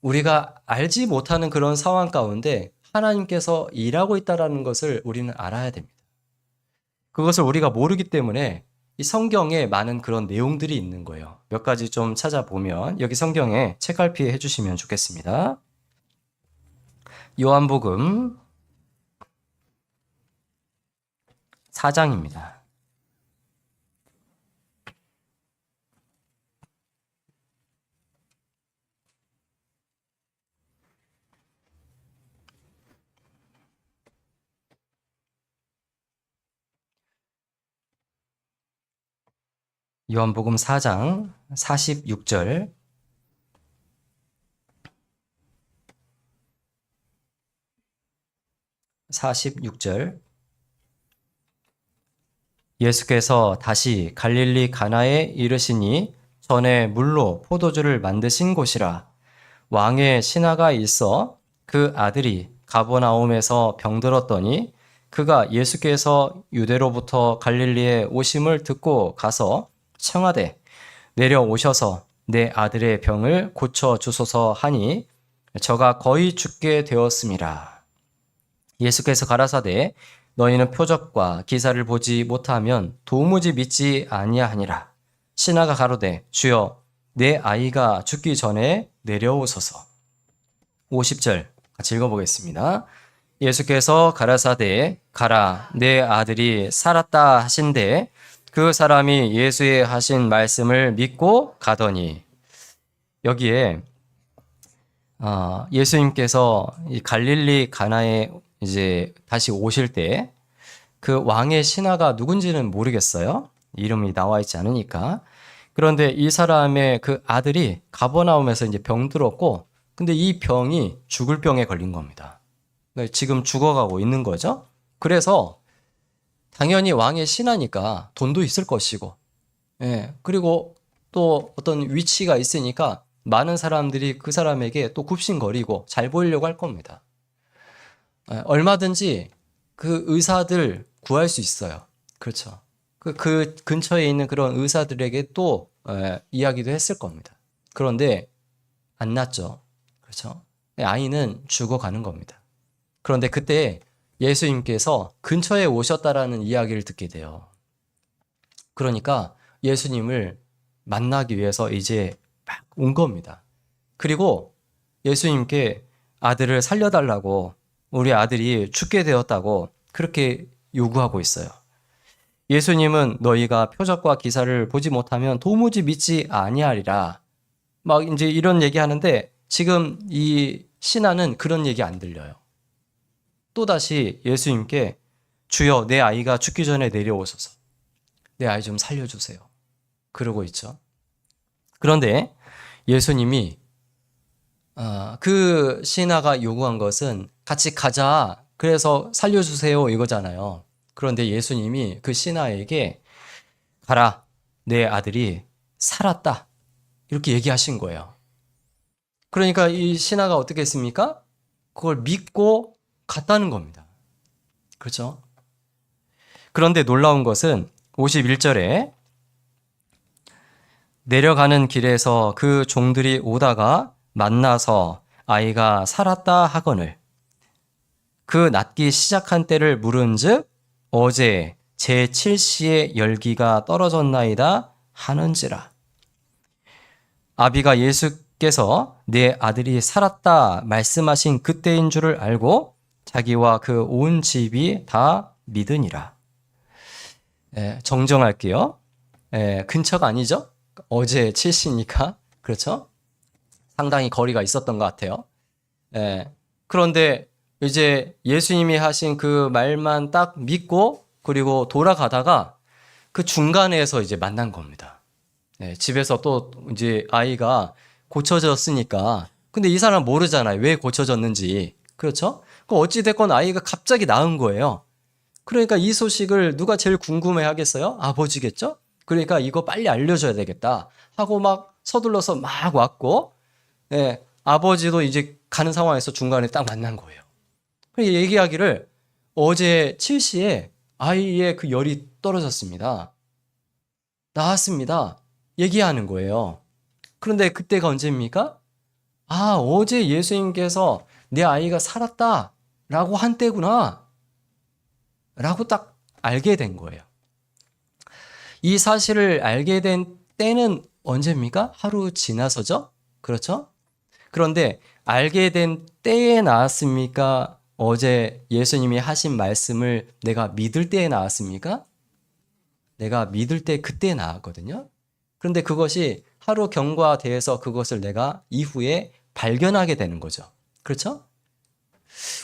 우리가 알지 못하는 그런 상황 가운데 하나님께서 일하고 있다는 것을 우리는 알아야 됩니다. 그것을 우리가 모르기 때문에 이 성경에 많은 그런 내용들이 있는 거예요. 몇 가지 좀 찾아보면 여기 성경에 책갈피 해주시면 좋겠습니다. 요한복음 4장입니다. 요한복음 4장 46절 46절 예수께서 다시 갈릴리 가나에 이르시니 전에 물로 포도주를 만드신 곳이라. 왕의 신하가 있어 그 아들이 가버나움에서 병들었더니 그가 예수께서 유대로부터 갈릴리에 오심을 듣고 가서 청하되 내려오셔서 내 아들의 병을 고쳐 주소서 하니 저가 거의 죽게 되었음이라. 예수께서 가라사대 너희는 표적과 기사를 보지 못하면 도무지 믿지 아니하니라. 신하가 가로되 주여 내 아이가 죽기 전에 내려오소서. 50절 같이 읽어보겠습니다. 예수께서 가라사대 가라 내 아들이 살았다 하신대 그 사람이 예수의 하신 말씀을 믿고 가더니. 여기에 예수님께서 이 갈릴리 가나에 이제 다시 오실 때 그 왕의 신하가 누군지는 모르겠어요. 이름이 나와 있지 않으니까. 그런데 이 사람의 그 아들이 가버나움에서 이제 병들었고, 근데 이 병이 죽을 병에 걸린 겁니다. 지금 죽어가고 있는 거죠. 그래서 당연히 왕의 신하니까 돈도 있을 것이고, 예, 그리고 또 어떤 위치가 있으니까 많은 사람들이 그 사람에게 또 굽신거리고 잘 보이려고 할 겁니다. 얼마든지 그 의사들 구할 수 있어요. 그렇죠. 그 근처에 있는 그런 의사들에게 또 이야기도 했을 겁니다. 그런데 안 낫죠. 그렇죠. 아이는 죽어가는 겁니다. 그런데 그때 예수님께서 근처에 오셨다라는 이야기를 듣게 돼요. 그러니까 예수님을 만나기 위해서 이제 막 온 겁니다. 그리고 예수님께 아들을 살려달라고, 우리 아들이 죽게 되었다고 그렇게 요구하고 있어요. 예수님은 너희가 표적과 기사를 보지 못하면 도무지 믿지 아니하리라. 막 이제 이런 얘기하는데 지금 이 신하는 그런 얘기 안 들려요. 또다시 예수님께 주여 내 아이가 죽기 전에 내려오소서. 내 아이 좀 살려주세요. 그러고 있죠. 그런데 예수님이 그 신하가 요구한 것은 같이 가자. 그래서 살려주세요 이거잖아요. 그런데 예수님이 그 신하에게 가라. 내 아들이 살았다. 이렇게 얘기하신 거예요. 그러니까 이 신하가 어떻게 했습니까? 그걸 믿고 갔다는 겁니다. 그렇죠? 그런데 놀라운 것은 51절에 내려가는 길에서 그 종들이 오다가 만나서 아이가 살았다 하거늘 그 낫기 시작한 때를 물은즉 어제 제7시에 열기가 떨어졌나이다 하는지라. 아비가 예수께서 내 아들이 살았다 말씀하신 그때인 줄을 알고 자기와 그 온 집이 다 믿으니라. 정정할게요. 근처가 아니죠? 어제 7시니까. 그렇죠? 상당히 거리가 있었던 것 같아요. 그런데 이제 예수님이 하신 그 말만 딱 믿고 그리고 돌아가다가 그 중간에서 이제 만난 겁니다. 집에서 또 이제 아이가 고쳐졌으니까. 근데 이 사람 모르잖아요. 왜 고쳐졌는지. 그렇죠? 그 어찌됐건 아이가 갑자기 나은 거예요. 그러니까 이 소식을 누가 제일 궁금해 하겠어요? 아버지겠죠? 그러니까 이거 빨리 알려줘야 되겠다 하고 막 서둘러서 막 왔고, 아버지도 이제 가는 상황에서 중간에 딱 만난 거예요. 얘기하기를 어제 7시에 아이의 그 열이 떨어졌습니다. 나았습니다. 얘기하는 거예요. 그런데 그때가 언제입니까? 어제 예수님께서 내 아이가 살았다 라고 한 때구나 라고 딱 알게 된 거예요. 이 사실을 알게 된 때는 언제입니까? 하루 지나서죠? 그렇죠? 그런데 알게 된 때에 나왔습니까? 어제 예수님이 하신 말씀을 내가 믿을 때에 나왔습니까? 내가 믿을 때 그때 나왔거든요. 그런데 그것이 하루 경과돼서 그것을 내가 이후에 발견하게 되는 거죠. 그렇죠?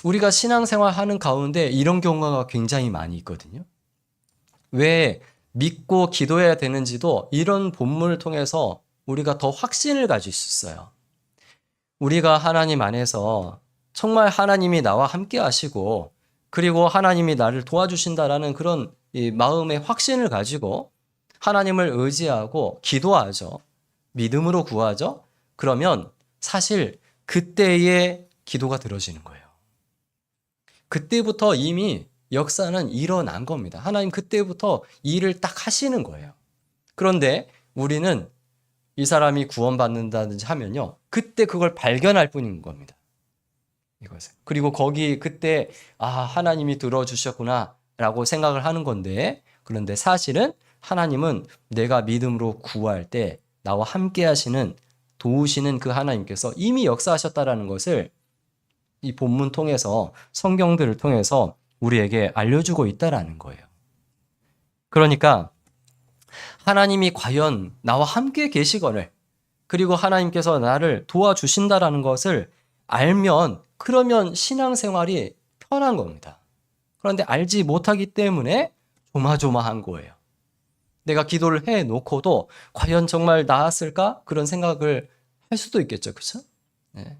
우리가 신앙생활 하는 가운데 이런 경우가 굉장히 많이 있거든요. 왜 믿고 기도해야 되는지도 이런 본문을 통해서 우리가 더 확신을 가질 수 있어요. 우리가 하나님 안에서 정말 하나님이 나와 함께 하시고 그리고 하나님이 나를 도와주신다라는 그런 이 마음의 확신을 가지고 하나님을 의지하고 기도하죠. 믿음으로 구하죠. 그러면 사실 그때의 기도가 들어지는 거예요. 그때부터 이미 역사는 일어난 겁니다. 하나님 그때부터 일을 딱 하시는 거예요. 그런데 우리는 이 사람이 구원받는다든지 하면요, 그때 그걸 발견할 뿐인 겁니다. 이것을. 그리고 거기 그때 하나님이 들어주셨구나 라고 생각을 하는 건데, 그런데 사실은 하나님은 내가 믿음으로 구할 때 나와 함께 하시는, 도우시는 그 하나님께서 이미 역사하셨다라는 것을 이 본문 통해서, 성경들을 통해서 우리에게 알려주고 있다라는 거예요. 그러니까 하나님이 과연 나와 함께 계시거늘, 그리고 하나님께서 나를 도와주신다라는 것을 알면, 그러면 신앙생활이 편한 겁니다. 그런데 알지 못하기 때문에 조마조마한 거예요. 내가 기도를 해놓고도 과연 정말 나았을까? 그런 생각을 할 수도 있겠죠. 그렇죠? 네.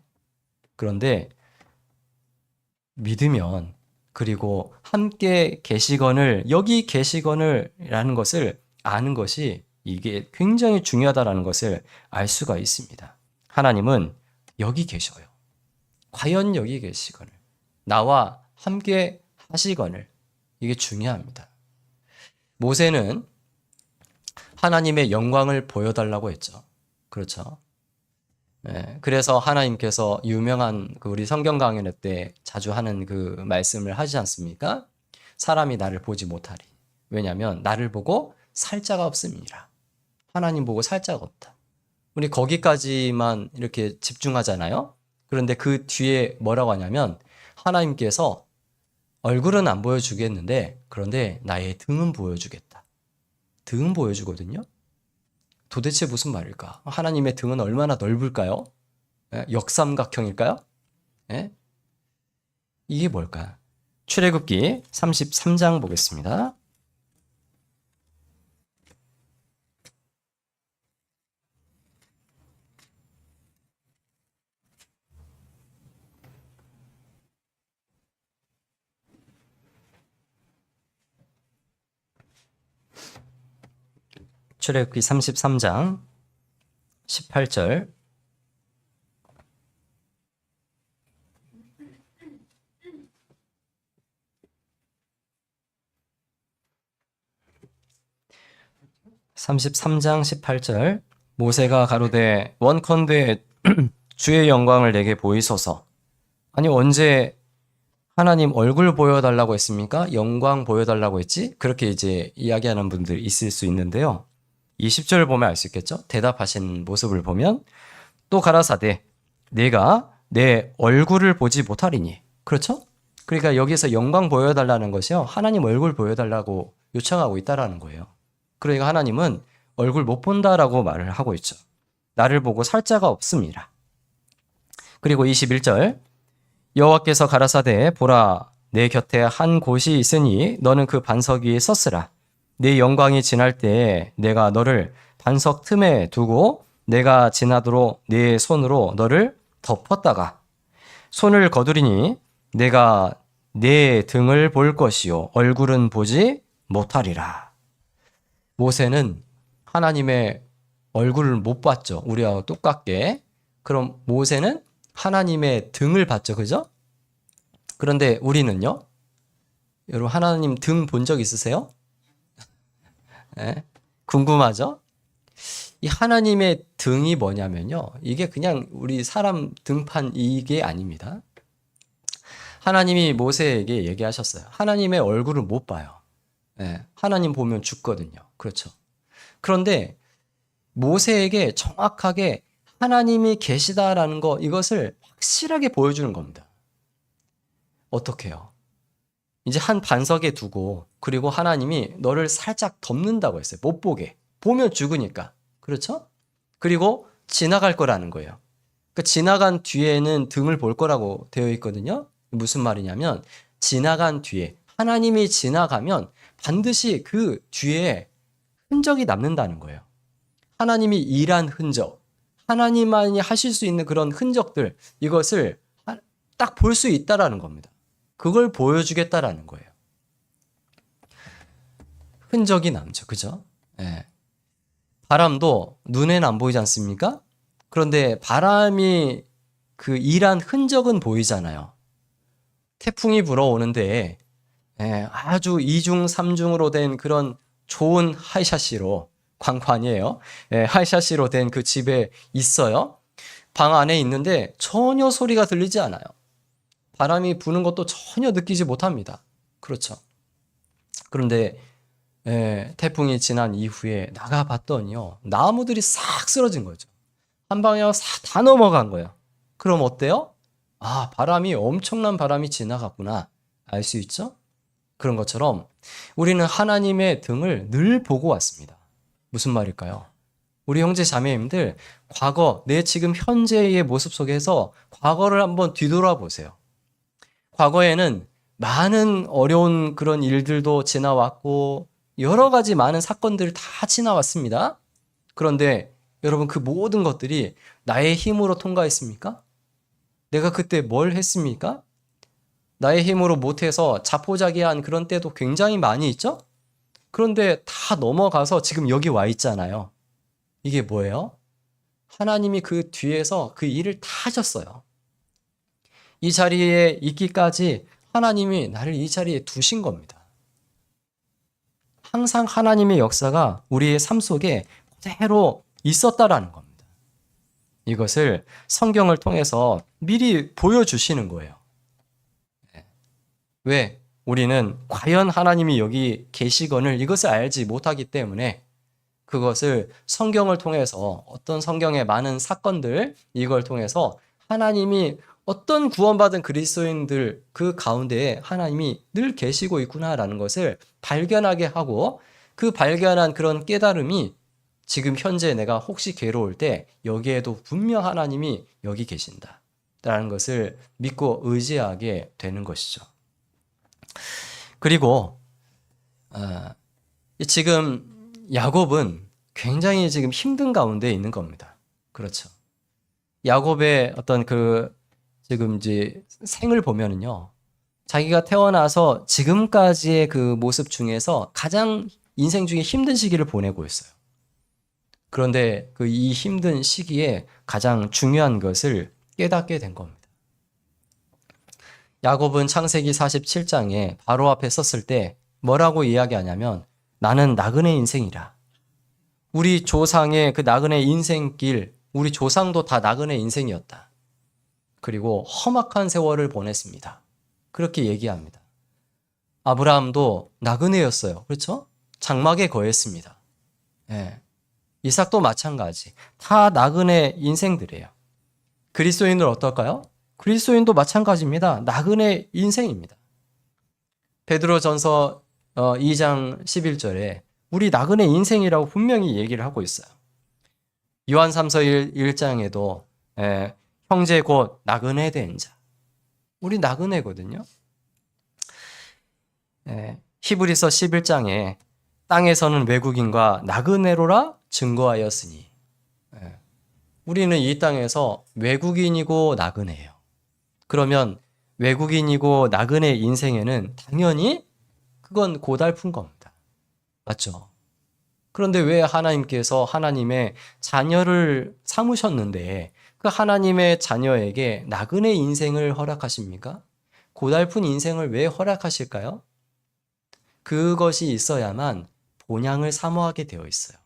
그런데 믿으면, 그리고 함께 계시거늘, 여기 계시거늘이라는 것을 아는 것이 이게 굉장히 중요하다는 것을 알 수가 있습니다. 하나님은 여기 계셔요. 과연 여기 계시거늘, 나와 함께 하시거늘, 이게 중요합니다. 모세는 하나님의 영광을 보여달라고 했죠. 그렇죠? 네, 그래서 하나님께서 유명한 우리 성경 강연 때 자주 하는 그 말씀을 하지 않습니까? 사람이 나를 보지 못하리. 왜냐하면 나를 보고 살 자가 없음이니라. 하나님 보고 살 자가 없다. 우리 거기까지만 이렇게 집중하잖아요. 그런데 그 뒤에 뭐라고 하냐면 하나님께서 얼굴은 안 보여주겠는데, 그런데 나의 등은 보여주겠다. 등은 보여주거든요. 도대체 무슨 말일까? 하나님의 등은 얼마나 넓을까요? 역삼각형일까요? 이게 뭘까? 출애굽기 33장 보겠습니다. 출애굽기 33장 18절. (33장 18절) 모세가 가로되 원컨대 주의 영광을 내게 보이소서. 아니, 언제 하나님 얼굴 보여달라고 했습니까? 영광 보여달라고 했지? 그렇게 이제 이야기하는 분들이 있을 수 있는데요. 20절 보면 알 수 있겠죠? 대답하신 모습을 보면 또 가라사대 내가 내 얼굴을 보지 못하리니. 그렇죠? 그러니까 여기서 영광 보여달라는 것이요, 하나님 얼굴 보여달라고 요청하고 있다라는 거예요. 그러니까 하나님은 얼굴 못 본다라고 말을 하고 있죠. 나를 보고 살 자가 없음이라. 그리고 21절 여호와께서 가라사대 보라 내 곁에 한 곳이 있으니 너는 그 반석 위에 섰으라. 내 영광이 지날 때에 내가 너를 반석 틈에 두고 내가 지나도록 내 손으로 너를 덮었다가 손을 거두리니 내가 내 등을 볼 것이요 얼굴은 보지 못하리라. 모세는 하나님의 얼굴을 못 봤죠. 우리와 똑같게. 그럼 모세는 하나님의 등을 봤죠. 그죠? 그런데 우리는요? 여러분 하나님 등 본 적 있으세요? 네? 궁금하죠? 이 하나님의 등이 뭐냐면요, 이게 그냥 우리 사람 등판 이게 아닙니다. 하나님이 모세에게 얘기하셨어요. 하나님의 얼굴을 못 봐요. 네, 하나님 보면 죽거든요. 그렇죠. 그런데 모세에게 정확하게 하나님이 계시다라는 거, 이것을 확실하게 보여주는 겁니다. 어떻게 해요? 이제 한 반석에 두고, 그리고 하나님이 너를 살짝 덮는다고 했어요. 못 보게. 보면 죽으니까. 그렇죠? 그리고 지나갈 거라는 거예요. 그 지나간 뒤에는 등을 볼 거라고 되어 있거든요. 무슨 말이냐면 지나간 뒤에, 하나님이 지나가면 반드시 그 뒤에 흔적이 남는다는 거예요. 하나님이 일한 흔적, 하나님만이 하실 수 있는 그런 흔적들, 이것을 딱 볼 수 있다라는 겁니다. 그걸 보여주겠다라는 거예요. 흔적이 남죠. 그죠? 네. 바람도 눈에는 안 보이지 않습니까? 그런데 바람이 그 일한 흔적은 보이잖아요. 태풍이 불어오는데 아주 이중삼중으로 된 그런 좋은 하이샤시로 광판이에요. 하이샤시로 된 그 집에 있어요. 방 안에 있는데 전혀 소리가 들리지 않아요. 바람이 부는 것도 전혀 느끼지 못합니다. 그렇죠. 그런데 태풍이 지난 이후에 나가봤더니요, 나무들이 싹 쓰러진 거죠. 한 방향 싹 다 넘어간 거예요. 그럼 어때요? 아, 바람이 엄청난 바람이 지나갔구나. 알 수 있죠? 그런 것처럼 우리는 하나님의 등을 늘 보고 왔습니다. 무슨 말일까요? 우리 형제 자매님들, 과거, 내 지금 현재의 모습 속에서 과거를 한번 뒤돌아보세요. 과거에는 많은 어려운 그런 일들도 지나왔고 여러 가지 많은 사건들 다 지나왔습니다. 그런데 여러분, 그 모든 것들이 나의 힘으로 통과했습니까? 내가 그때 뭘 했습니까? 나의 힘으로 못해서 자포자기한 그런 때도 굉장히 많이 있죠? 그런데 다 넘어가서 지금 여기 와 있잖아요. 이게 뭐예요? 하나님이 그 뒤에서 그 일을 다 하셨어요. 이 자리에 있기까지 하나님이 나를 이 자리에 두신 겁니다. 항상 하나님의 역사가 우리의 삶 속에 그대로 있었다라는 겁니다. 이것을 성경을 통해서 미리 보여주시는 거예요. 왜? 우리는 과연 하나님이 여기 계시건을 이것을 알지 못하기 때문에 그것을 성경을 통해서 어떤 성경의 많은 사건들 이걸 통해서 하나님이 어떤 구원받은 그리스도인들 그 가운데에 하나님이 늘 계시고 있구나라는 것을 발견하게 하고 그 발견한 그런 깨달음이 지금 현재 내가 혹시 괴로울 때 여기에도 분명 하나님이 여기 계신다라는 것을 믿고 의지하게 되는 것이죠. 그리고 지금 야곱은 굉장히 지금 힘든 가운데 있는 겁니다. 그렇죠. 야곱의 어떤 그 지금 이제 생을 보면은요, 자기가 태어나서 지금까지의 그 모습 중에서 가장 인생 중에 힘든 시기를 보내고 있어요. 그런데 그 이 힘든 시기에 가장 중요한 것을 깨닫게 된 겁니다. 야곱은 창세기 47장에 바로 앞에 섰을 때 뭐라고 이야기하냐면 나는 나그네 인생이라. 우리 조상의 그 나그네 인생길, 우리 조상도 다 나그네 인생이었다. 그리고 험악한 세월을 보냈습니다. 그렇게 얘기합니다. 아브라함도 나그네였어요. 그렇죠? 장막에 거했습니다. 이삭도 마찬가지. 다 나그네 인생들이에요. 그리스도인은 어떨까요? 그리스도인도 마찬가지입니다. 나그네 인생입니다. 베드로전서 2장 11절에 우리 나그네 인생이라고 분명히 얘기를 하고 있어요. 요한 3서 1장에도 형제 곧 나그네 된 자. 우리 나그네거든요. 히브리서 11장에 땅에서는 외국인과 나그네로라 증거하였으니 우리는 이 땅에서 외국인이고 나그네예요. 그러면 외국인이고 나그네 인생에는 당연히 그건 고달픈 겁니다. 맞죠? 그런데 왜 하나님께서 하나님의 자녀를 삼으셨는데 그 하나님의 자녀에게 나그네 인생을 허락하십니까? 고달픈 인생을 왜 허락하실까요? 그것이 있어야만 본향을 사모하게 되어 있어요.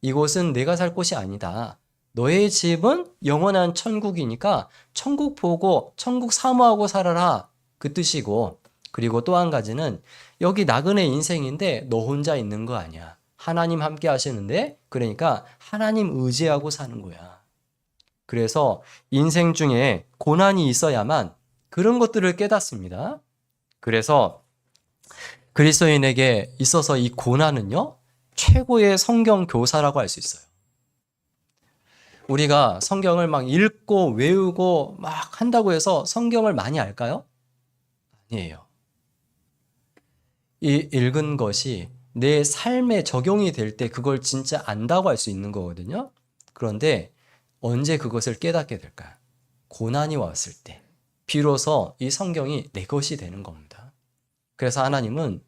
이곳은 내가 살 곳이 아니다. 너의 집은 영원한 천국이니까 천국 보고 천국 사모하고 살아라. 그 뜻이고, 그리고 또 한 가지는 여기 나그네 인생인데 너 혼자 있는 거 아니야. 하나님 함께 하시는데 그러니까 하나님 의지하고 사는 거야. 그래서 인생 중에 고난이 있어야만 그런 것들을 깨닫습니다. 그래서 그리스도인에게 있어서 이 고난은요, 최고의 성경 교사라고 할 수 있어요. 우리가 성경을 막 읽고 외우고 막 한다고 해서 성경을 많이 알까요? 아니에요. 이 읽은 것이 내 삶에 적용이 될 때 그걸 진짜 안다고 할 수 있는 거거든요. 그런데 언제 그것을 깨닫게 될까요? 고난이 왔을 때 비로소 이 성경이 내 것이 되는 겁니다. 그래서 하나님은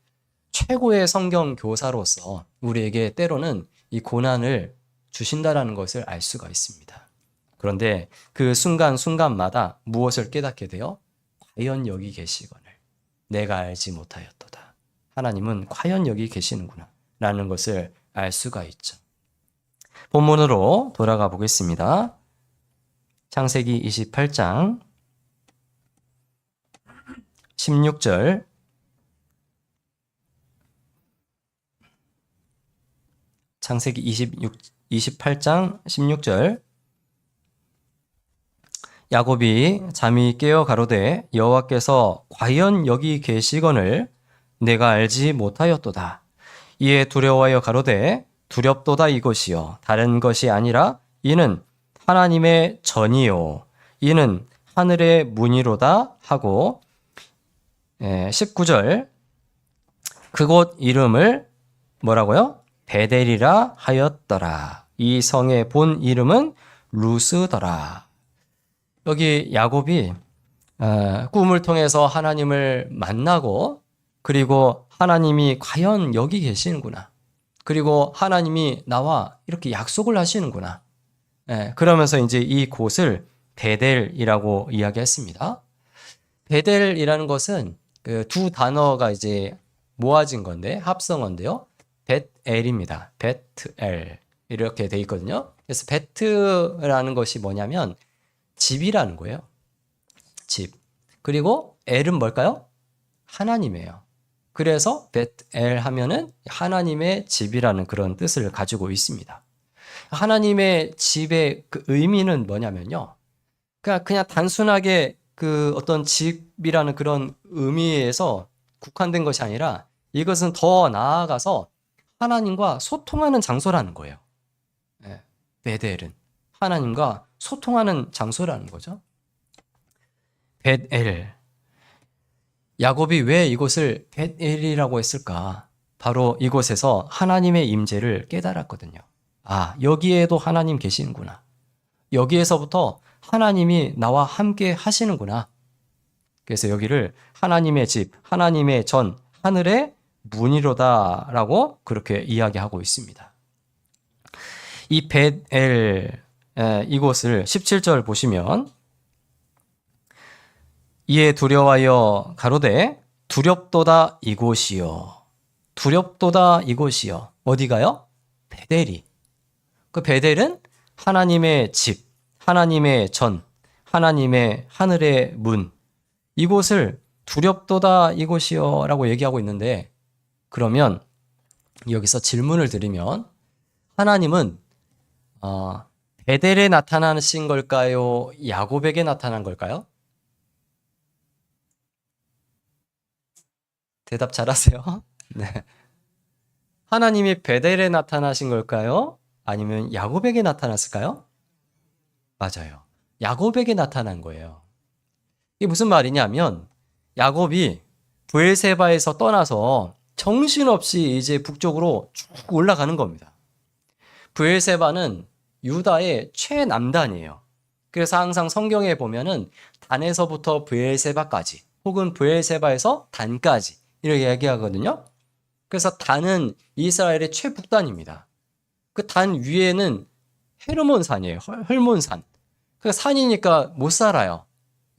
최고의 성경 교사로서 우리에게 때로는 이 고난을 주신다라는 것을 알 수가 있습니다. 그런데 그 순간순간마다 무엇을 깨닫게 돼요? 과연 여기 계시거늘 내가 알지 못하였도다. 하나님은 과연 여기 계시는구나 라는 것을 알 수가 있죠. 본문으로 돌아가 보겠습니다. 창세기 28장 16절 창세기 28장 16절 야곱이 잠이 깨어 가로되 여호와께서 과연 여기 계시거늘 내가 알지 못하였도다. 이에 두려워하여 가로되 두렵도다 이것이요 다른 것이 아니라 이는 하나님의 전이요 이는 하늘의 문이로다 하고 19절 그곳 이름을 뭐라고요? 베델이라 하였더라. 이 성의 본 이름은 루스더라. 여기 야곱이 꿈을 통해서 하나님을 만나고 그리고 하나님이 과연 여기 계시는구나. 그리고 하나님이 나와 이렇게 약속을 하시는구나. 그러면서 이제 이 곳을 베델이라고 이야기했습니다. 베델이라는 것은 그 두 단어가 이제 모아진 건데 합성어인데요. 벳엘입니다. 베트엘 이렇게 돼 있거든요. 그래서 베트라는 것이 뭐냐면 집이라는 거예요. 집. 그리고 엘은 뭘까요? 하나님이에요. 그래서 벳엘 하면은 하나님의 집이라는 그런 뜻을 가지고 있습니다. 하나님의 집의 그 의미는 뭐냐면요. 그냥 단순하게 그 어떤 집이라는 그런 의미에서 국한된 것이 아니라 이것은 더 나아가서 하나님과 소통하는 장소라는 거예요. 베델은 하나님과 소통하는 장소라는 거죠. 벳엘. 야곱이 왜 이곳을 벳엘이라고 했을까? 바로 이곳에서 하나님의 임재를 깨달았거든요. 아, 여기에도 하나님 계시는구나. 여기에서부터 하나님이 나와 함께 하시는구나. 그래서 여기를 하나님의 집, 하나님의 전, 하늘의 문이로다라고 그렇게 이야기하고 있습니다. 이 벳엘 이곳을 17절 보시면 이에 두려워하여 가로되 두렵도다 이곳이요. 두렵도다 이곳이요. 어디가요? 베델이. 그 베델은 하나님의 집, 하나님의 전, 하나님의 하늘의 문. 이곳을 두렵도다 이곳이요 라고 얘기하고 있는데 그러면 여기서 질문을 드리면 하나님은 베델에 나타나신 걸까요? 야곱에게 나타난 걸까요? 대답 잘하세요. 네. 하나님이 베델에 나타나신 걸까요? 아니면 야곱에게 나타났을까요? 맞아요. 야곱에게 나타난 거예요. 이게 무슨 말이냐면 야곱이 브엘세바에서 떠나서 정신없이 이제 북쪽으로 쭉 올라가는 겁니다. 브엘세바는 유다의 최남단이에요. 그래서 항상 성경에 보면은 단에서부터 브엘세바까지 혹은 브엘세바에서 단까지 이렇게 얘기하거든요. 그래서 단은 이스라엘의 최북단입니다. 그 단 위에는 헤르몬산이에요. 헐몬산. 그 산이니까 못 살아요.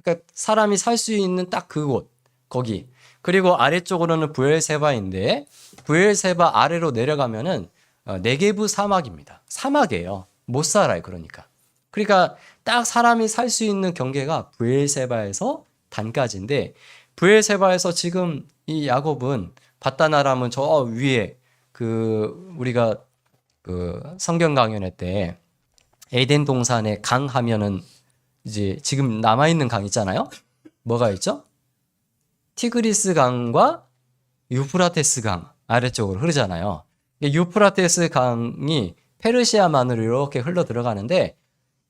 그러니까 사람이 살 수 있는 딱 그곳 거기. 그리고 아래쪽으로는 브엘세바인데 브엘세바 아래로 내려가면은 네게브 사막입니다. 사막이에요. 못 살아요. 그러니까 딱 사람이 살 수 있는 경계가 브엘세바에서 단까지인데 브엘세바에서 지금 이 야곱은 바다나람은 저 위에 그 우리가 그 성경 강연회 때 에덴 동산에 강 하면은 이제 지금 남아있는 강 있잖아요. 뭐가 있죠? 티그리스 강과 유프라테스 강 아래쪽으로 흐르잖아요. 유프라테스 강이 페르시아만으로 이렇게 흘러 들어가는데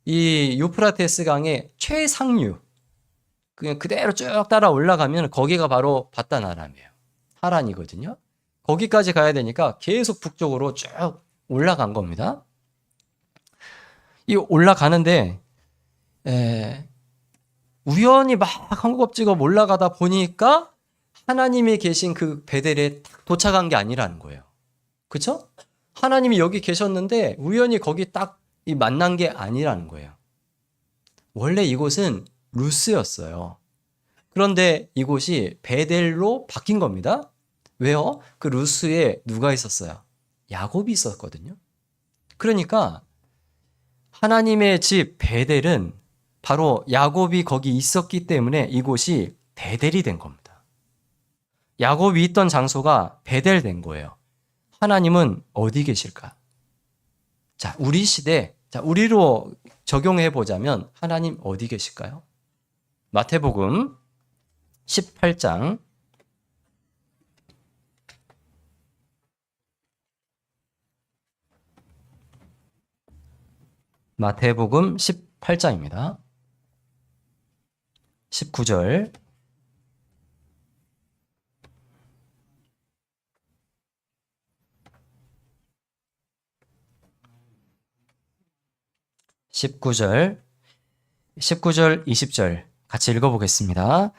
이 유프라테스 강의 최상류 그냥 그대로 쭉 따라 올라가면 거기가 바로 바다나람이에요. 하란이거든요. 거기까지 가야 되니까 계속 북쪽으로 쭉 올라간 겁니다. 이 올라가는데 우연히 막 헝겁지겁 올라가다 보니까 하나님이 계신 그 베델에 도착한 게 아니라는 거예요. 그렇죠? 하나님이 여기 계셨는데 우연히 거기 딱 만난 게 아니라는 거예요. 원래 이곳은 루스였어요. 그런데 이곳이 베델로 바뀐 겁니다. 왜요? 그 루스에 누가 있었어요? 야곱이 있었거든요. 그러니까 하나님의 집 베델은 바로 야곱이 거기 있었기 때문에 이곳이 베델이 된 겁니다. 야곱이 있던 장소가 베델 된 거예요. 하나님은 어디 계실까? 자, 우리 시대, 우리로 적용해 보자면 하나님 어디 계실까요? 마태복음 18장 마태복음 18장입니다. 19절 19절 20절 같이 읽어보겠습니다.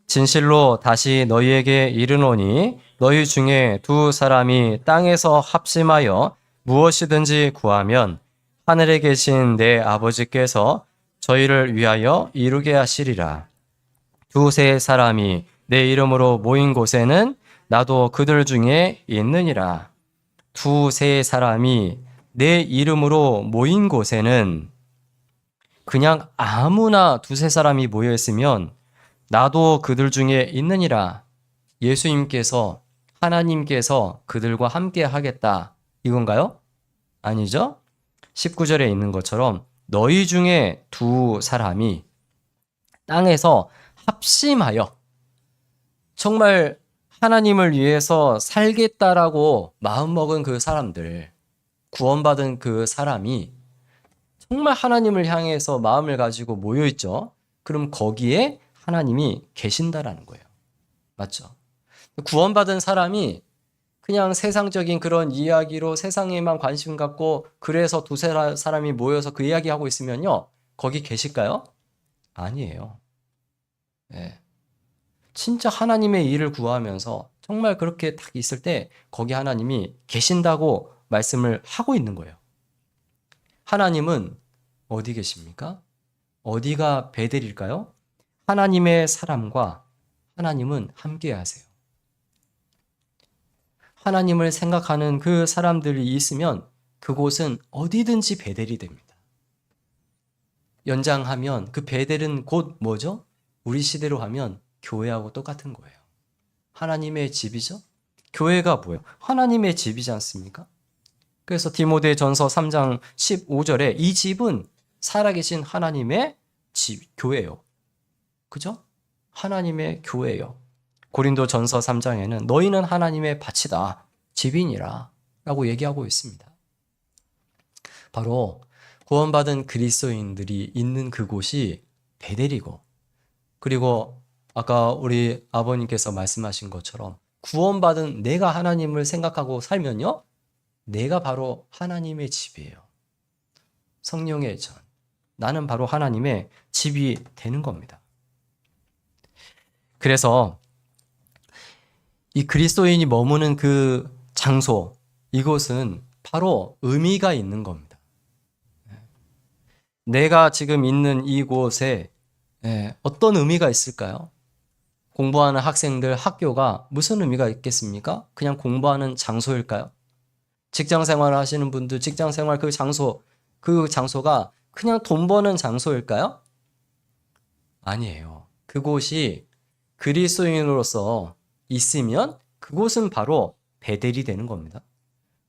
진실로 다시 너희에게 이르노니 너희 중에 두 사람이 땅에서 합심하여 무엇이든지 구하면 하늘에 계신 내 아버지께서 저희를 위하여 이루게 하시리라. 두세 사람이 내 이름으로 모인 곳에는 나도 그들 중에 있느니라. 두세 사람이 내 이름으로 모인 곳에는 그냥 아무나 두세 사람이 모여 있으면 나도 그들 중에 있느니라. 예수님께서 하나님께서 그들과 함께 하겠다. 이건가요? 아니죠? 19절에 있는 것처럼 너희 중에 두 사람이 땅에서 합심하여 정말 하나님을 위해서 살겠다라고 마음먹은 그 사람들, 구원받은 그 사람이 정말 하나님을 향해서 마음을 가지고 모여있죠. 그럼 거기에 하나님이 계신다라는 거예요. 맞죠? 구원받은 사람이 그냥 세상적인 그런 이야기로 세상에만 관심 갖고 그래서 두세 사람이 모여서 그 이야기하고 있으면요. 거기 계실까요? 아니에요. 네. 진짜 하나님의 일을 구하면서 정말 그렇게 딱 있을 때 거기 하나님이 계신다고 말씀을 하고 있는 거예요. 하나님은 어디 계십니까? 어디가 베델일까요? 하나님의 사람과 하나님은 함께 하세요. 하나님을 생각하는 그 사람들이 있으면 그곳은 어디든지 베델이 됩니다. 연장하면 그 베델은 곧 뭐죠? 우리 시대로 하면 교회하고 똑같은 거예요. 하나님의 집이죠? 교회가 뭐예요? 하나님의 집이지 않습니까? 그래서 디모데전서 3장 15절에 이 집은 살아계신 하나님의 집, 교회요. 그죠? 하나님의 교회요. 고린도전서 3장에는 너희는 하나님의 밭이다, 집이니라 라고 얘기하고 있습니다. 바로 구원받은 그리스도인들이 있는 그곳이 베델이고, 그리고 아까 우리 아버님께서 말씀하신 것처럼 구원받은 내가 하나님을 생각하고 살면요, 내가 바로 하나님의 집이에요. 성령의 전, 나는 바로 하나님의 집이 되는 겁니다. 그래서 이 그리스도인이 머무는 그 장소, 이곳은 바로 의미가 있는 겁니다. 내가 지금 있는 이곳에 어떤 의미가 있을까요? 공부하는 학생들 학교가 무슨 의미가 있겠습니까? 그냥 공부하는 장소일까요? 직장 생활을 하시는 분들 직장 생활 그 장소가 그냥 돈 버는 장소일까요? 아니에요. 그곳이 그리스도인으로서 있으면 그곳은 바로 베델이 되는 겁니다.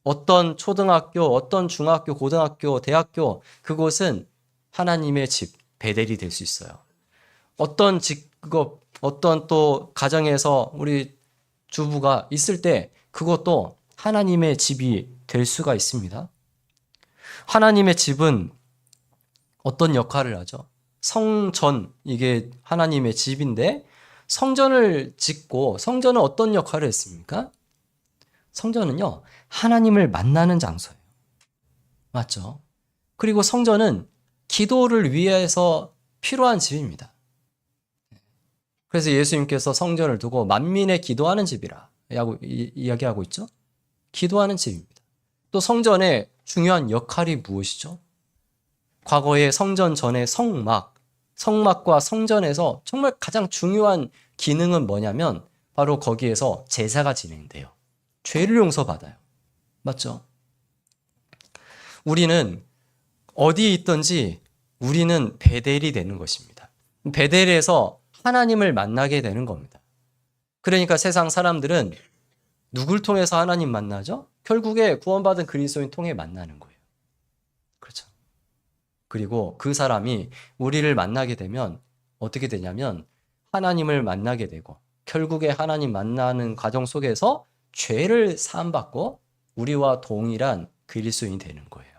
어떤 초등학교, 어떤 중학교, 고등학교, 대학교, 그곳은 하나님의 집, 베델이 될 수 있어요. 어떤 직업, 어떤 또 가정에서 우리 주부가 있을 때 그것도 하나님의 집이 될 수가 있습니다. 하나님의 집은 어떤 역할을 하죠? 성전, 이게 하나님의 집인데 성전을 짓고, 성전은 어떤 역할을 했습니까? 성전은요, 하나님을 만나는 장소예요. 맞죠? 그리고 성전은 기도를 위해서 필요한 집입니다. 그래서 예수님께서 성전을 두고 만민의 기도하는 집이라 이야기하고 있죠? 기도하는 집입니다. 또 성전의 중요한 역할이 무엇이죠? 과거의 성전 전의 성막과 성전에서 정말 가장 중요한 기능은 뭐냐면 바로 거기에서 제사가 진행돼요. 죄를 용서받아요. 맞죠? 우리는 어디에 있든지 우리는 베델이 되는 것입니다. 베델에서 하나님을 만나게 되는 겁니다. 그러니까 세상 사람들은 누굴 통해서 하나님 만나죠? 결국에 구원받은 그리스도인 통해 만나는 거예요. 그렇죠. 그리고 그 사람이 우리를 만나게 되면 어떻게 되냐면 하나님을 만나게 되고 결국에 하나님 만나는 과정 속에서 죄를 사함받고 우리와 동일한 그리스도인이 되는 거예요.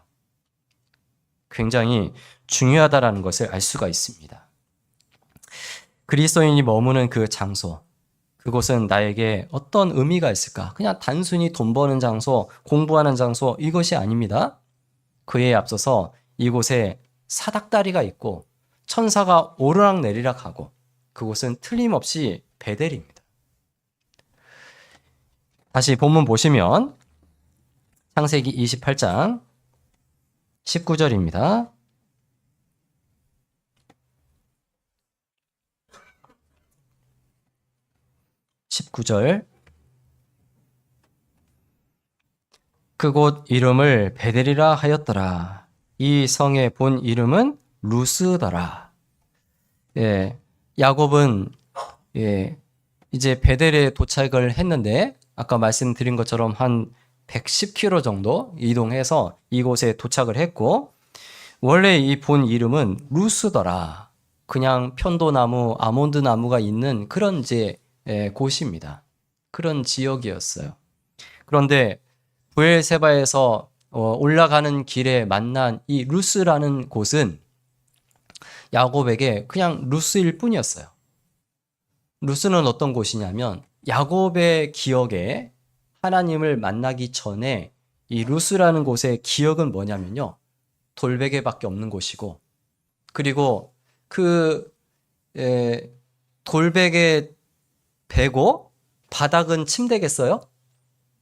굉장히 중요하다라는 것을 알 수가 있습니다. 그리스도인이 머무는 그 장소, 그곳은 나에게 어떤 의미가 있을까? 그냥 단순히 돈 버는 장소, 공부하는 장소, 이것이 아닙니다. 그에 앞서서 이곳에 사닥다리가 있고 천사가 오르락내리락 하고 그곳은 틀림없이 베델입니다. 다시 본문 보시면 창세기 28장 19절입니다. 그곳 이름을 베델이라 하였더라. 이 성의 본 이름은 루스더라. 예, 야곱은 이제 베델에 도착을 했는데 아까 말씀드린 것처럼 한 110km 정도 이동해서 이곳에 도착을 했고 원래 이 본 이름은 루스더라. 그냥 편도나무, 아몬드 나무가 있는 그런 이제 곳입니다. 그런 지역이었어요. 그런데 부엘세바에서 올라가는 길에 만난 이 루스라는 곳은 야곱에게 그냥 루스일 뿐이었어요. 루스는 어떤 곳이냐면 야곱의 기억에 하나님을 만나기 전에 이 루스라는 곳의 기억은 뭐냐면요. 돌베개밖에 없는 곳이고 그리고 그 돌베개 베고 바닥은 침대겠어요?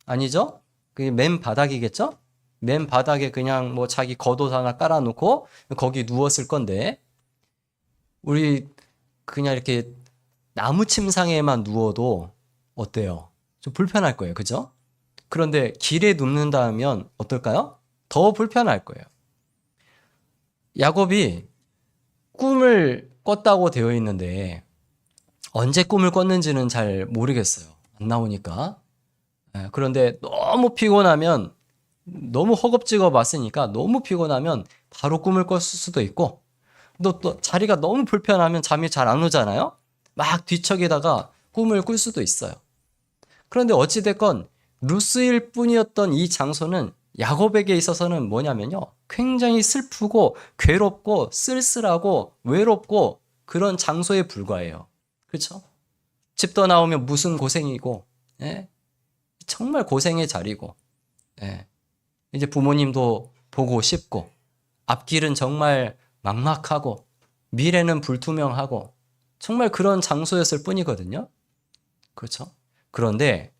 아니죠? 그게 맨 바닥이겠죠? 맨 바닥에 그냥 뭐 자기 겉옷 하나 깔아놓고 거기 누웠을 건데 우리 그냥 이렇게 나무 침상에만 누워도 어때요? 좀 불편할 거예요. 그죠? 그런데 길에 눕는다 하면 어떨까요? 더 불편할 거예요. 야곱이 꿈을 꿨다고 되어 있는데 언제 꿈을 꿨는지는 잘 모르겠어요. 안 나오니까. 그런데 너무 피곤하면 너무 허겁지겁 왔으니까 너무 피곤하면 바로 꿈을 꿨을 수도 있고 또 자리가 너무 불편하면 잠이 잘 안 오잖아요. 막 뒤척이다가 꿈을 꿀 수도 있어요. 그런데 어찌됐건 루스일 뿐이었던 이 장소는 야곱에게 있어서는 뭐냐면요. 굉장히 슬프고 괴롭고 쓸쓸하고 외롭고 그런 장소에 불과해요. 그렇죠? 집 떠나오면 무슨 고생이고 예? 정말 고생의 자리고 예. 이제 부모님도 보고 싶고 앞길은 정말 막막하고 미래는 불투명하고 정말 그런 장소였을 뿐이거든요. 그렇죠? 그런데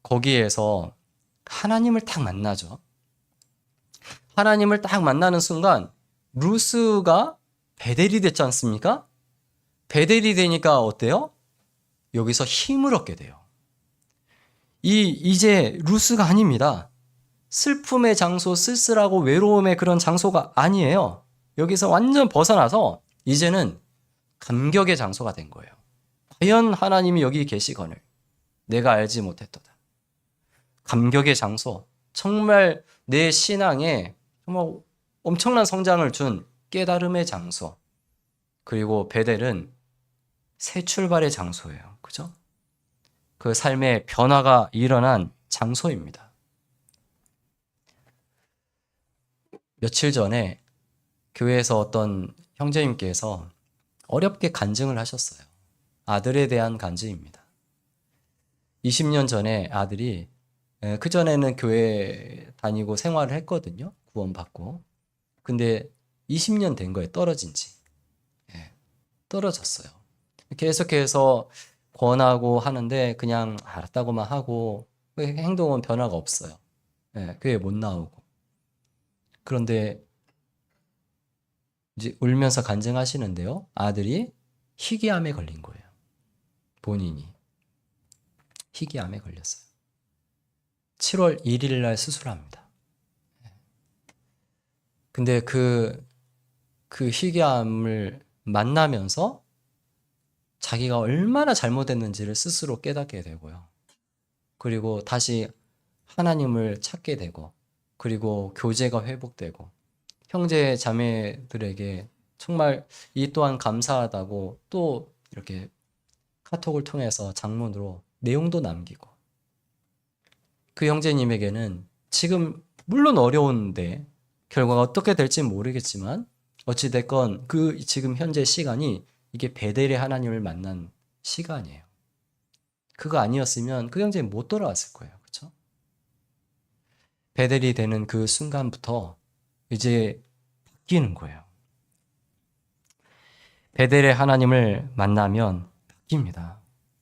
거기에서 하나님을 딱 만나죠. 하나님을 딱 만나는 순간 루스가 베델이 됐지 않습니까? 베델이 되니까 어때요? 여기서 힘을 얻게 돼요. 이제 루스가 아닙니다. 슬픔의 장소, 쓸쓸하고 외로움의 그런 장소가 아니에요. 여기서 완전 벗어나서 이제는 감격의 장소가 된 거예요. 과연 하나님이 여기 계시거늘 내가 알지 못했도다. 감격의 장소, 정말 내 신앙에 정말 엄청난 성장을 준 깨달음의 장소. 그리고 베델은 새 출발의 장소예요. 그죠? 그 삶의 변화가 일어난 장소입니다. 며칠 전에 교회에서 어떤 형제님께서 어렵게 간증을 하셨어요. 아들에 대한 간증입니다. 20년 전에 아들이 그전에는 교회 다니고 생활을 했거든요. 구원받고. 근데 20년 된 거예요. 떨어진 지. 떨어졌어요. 계속해서 권하고 하는데 그냥 알았다고만 하고 행동은 변화가 없어요. 교회 못 나오고. 그런데 이제 울면서 간증하시는데요. 아들이 희귀암에 걸린 거예요. 본인이 희귀암에 걸렸어요. 7월 1일 날 수술합니다. 근데 그 희귀암을 만나면서 자기가 얼마나 잘못했는지를 스스로 깨닫게 되고요. 그리고 다시 하나님을 찾게 되고, 그리고 교제가 회복되고, 형제 자매들에게 정말 이 또한 감사하다고 또 이렇게 카톡을 통해서 장문으로 내용도 남기고, 그 형제님에게는 지금 물론 어려운데 결과가 어떻게 될지 모르겠지만 어찌됐건 그 지금 현재 시간이 이게 베델의 하나님을 만난 시간이에요. 그거 아니었으면 그 형제는 못 돌아왔을 거예요. 그렇죠? 베델이 되는 그 순간부터 이제 바뀌는 거예요. 베델의 하나님을 만나면 바뀝니다.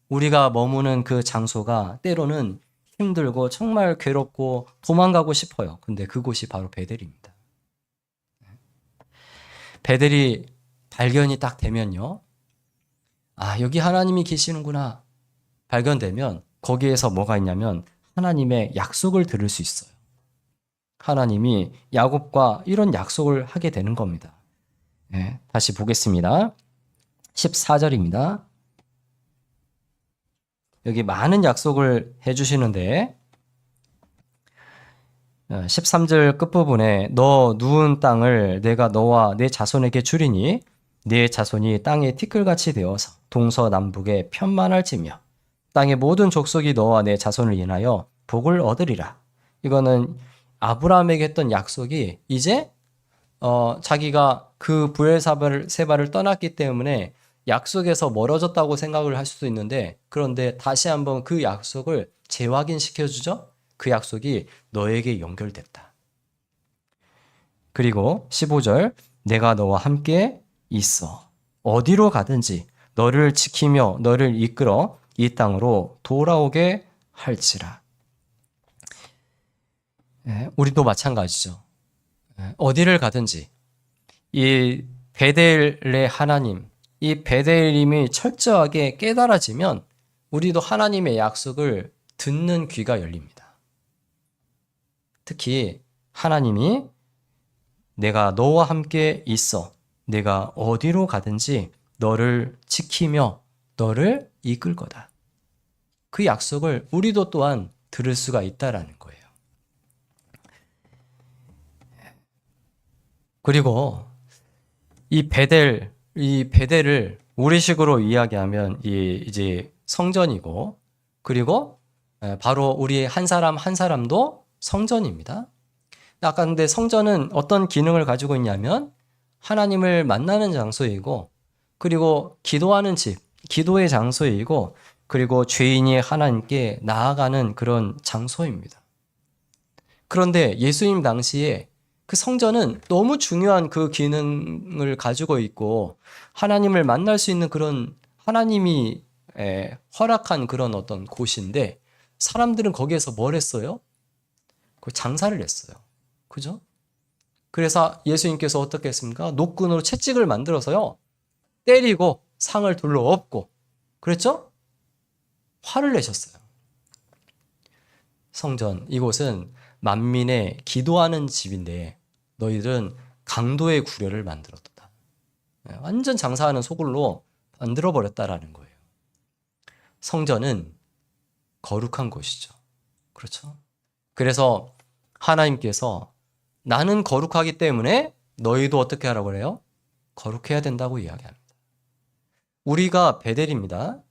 우리가 머무는 그 장소가 때로는 힘들고 정말 괴롭고 도망가고 싶어요. 근데 그곳이 바로 베델입니다. 베델이 발견이 딱 되면요. 아, 여기 하나님이 계시는구나. 발견되면 거기에서 뭐가 있냐면 하나님의 약속을 들을 수 있어요. 하나님이 야곱과 이런 약속을 하게 되는 겁니다. 네, 다시 보겠습니다. 14절입니다. 여기 많은 약속을 해주시는데 13절 끝부분에 너 누운 땅을 내가 너와 내 자손에게 주리니 네 자손이 땅의 티끌같이 되어서 동서남북에 편만할지며 땅의 모든 족속이 너와 내 자손을 인하여 복을 얻으리라. 이거는 아브라함에게 했던 약속이 이제 자기가 그 브엘세바를 떠났기 때문에 약속에서 멀어졌다고 생각을 할 수도 있는데, 그런데 다시 한번 그 약속을 재확인시켜주죠. 그 약속이 너에게 연결됐다. 그리고 15절 내가 너와 함께 있어 어디로 가든지 너를 지키며 너를 이끌어 이 땅으로 돌아오게 할지라. 우리도 마찬가지죠. 어디를 가든지 이 베델의 하나님, 이 베델임이 철저하게 깨달아지면 우리도 하나님의 약속을 듣는 귀가 열립니다. 특히 하나님이 내가 너와 함께 있어 내가 어디로 가든지 너를 지키며 너를 이끌 거다. 그 약속을 우리도 또한 들을 수가 있다라는 거예요. 그리고 이 베델을 우리식으로 이야기하면 이제 성전이고, 그리고 바로 우리 한 사람 한 사람도 성전입니다. 아까 근데 성전은 어떤 기능을 가지고 있냐면 하나님을 만나는 장소이고, 그리고 기도하는 집, 기도의 장소이고, 그리고 죄인이 하나님께 나아가는 그런 장소입니다. 그런데 예수님 당시에 그 성전은 너무 중요한 그 기능을 가지고 있고 하나님을 만날 수 있는 그런 하나님이 허락한 그런 어떤 곳인데 사람들은 거기에서 뭘 했어요? 그 장사를 했어요. 그죠? 그래서 예수님께서 어떻게 했습니까? 노끈으로 채찍을 만들어서요. 때리고 상을 둘러 엎고 그랬죠? 화를 내셨어요. 성전, 이곳은 만민의 기도하는 집인데 너희들은 강도의 구려를 만들었다. 완전 장사하는 소굴로 만들어버렸다라는 거예요. 성전은 거룩한 곳이죠. 그렇죠? 그래서 하나님께서 나는 거룩하기 때문에 너희도 어떻게 하라고 그래요? 거룩해야 된다고 이야기합니다. 우리가 베델입니다.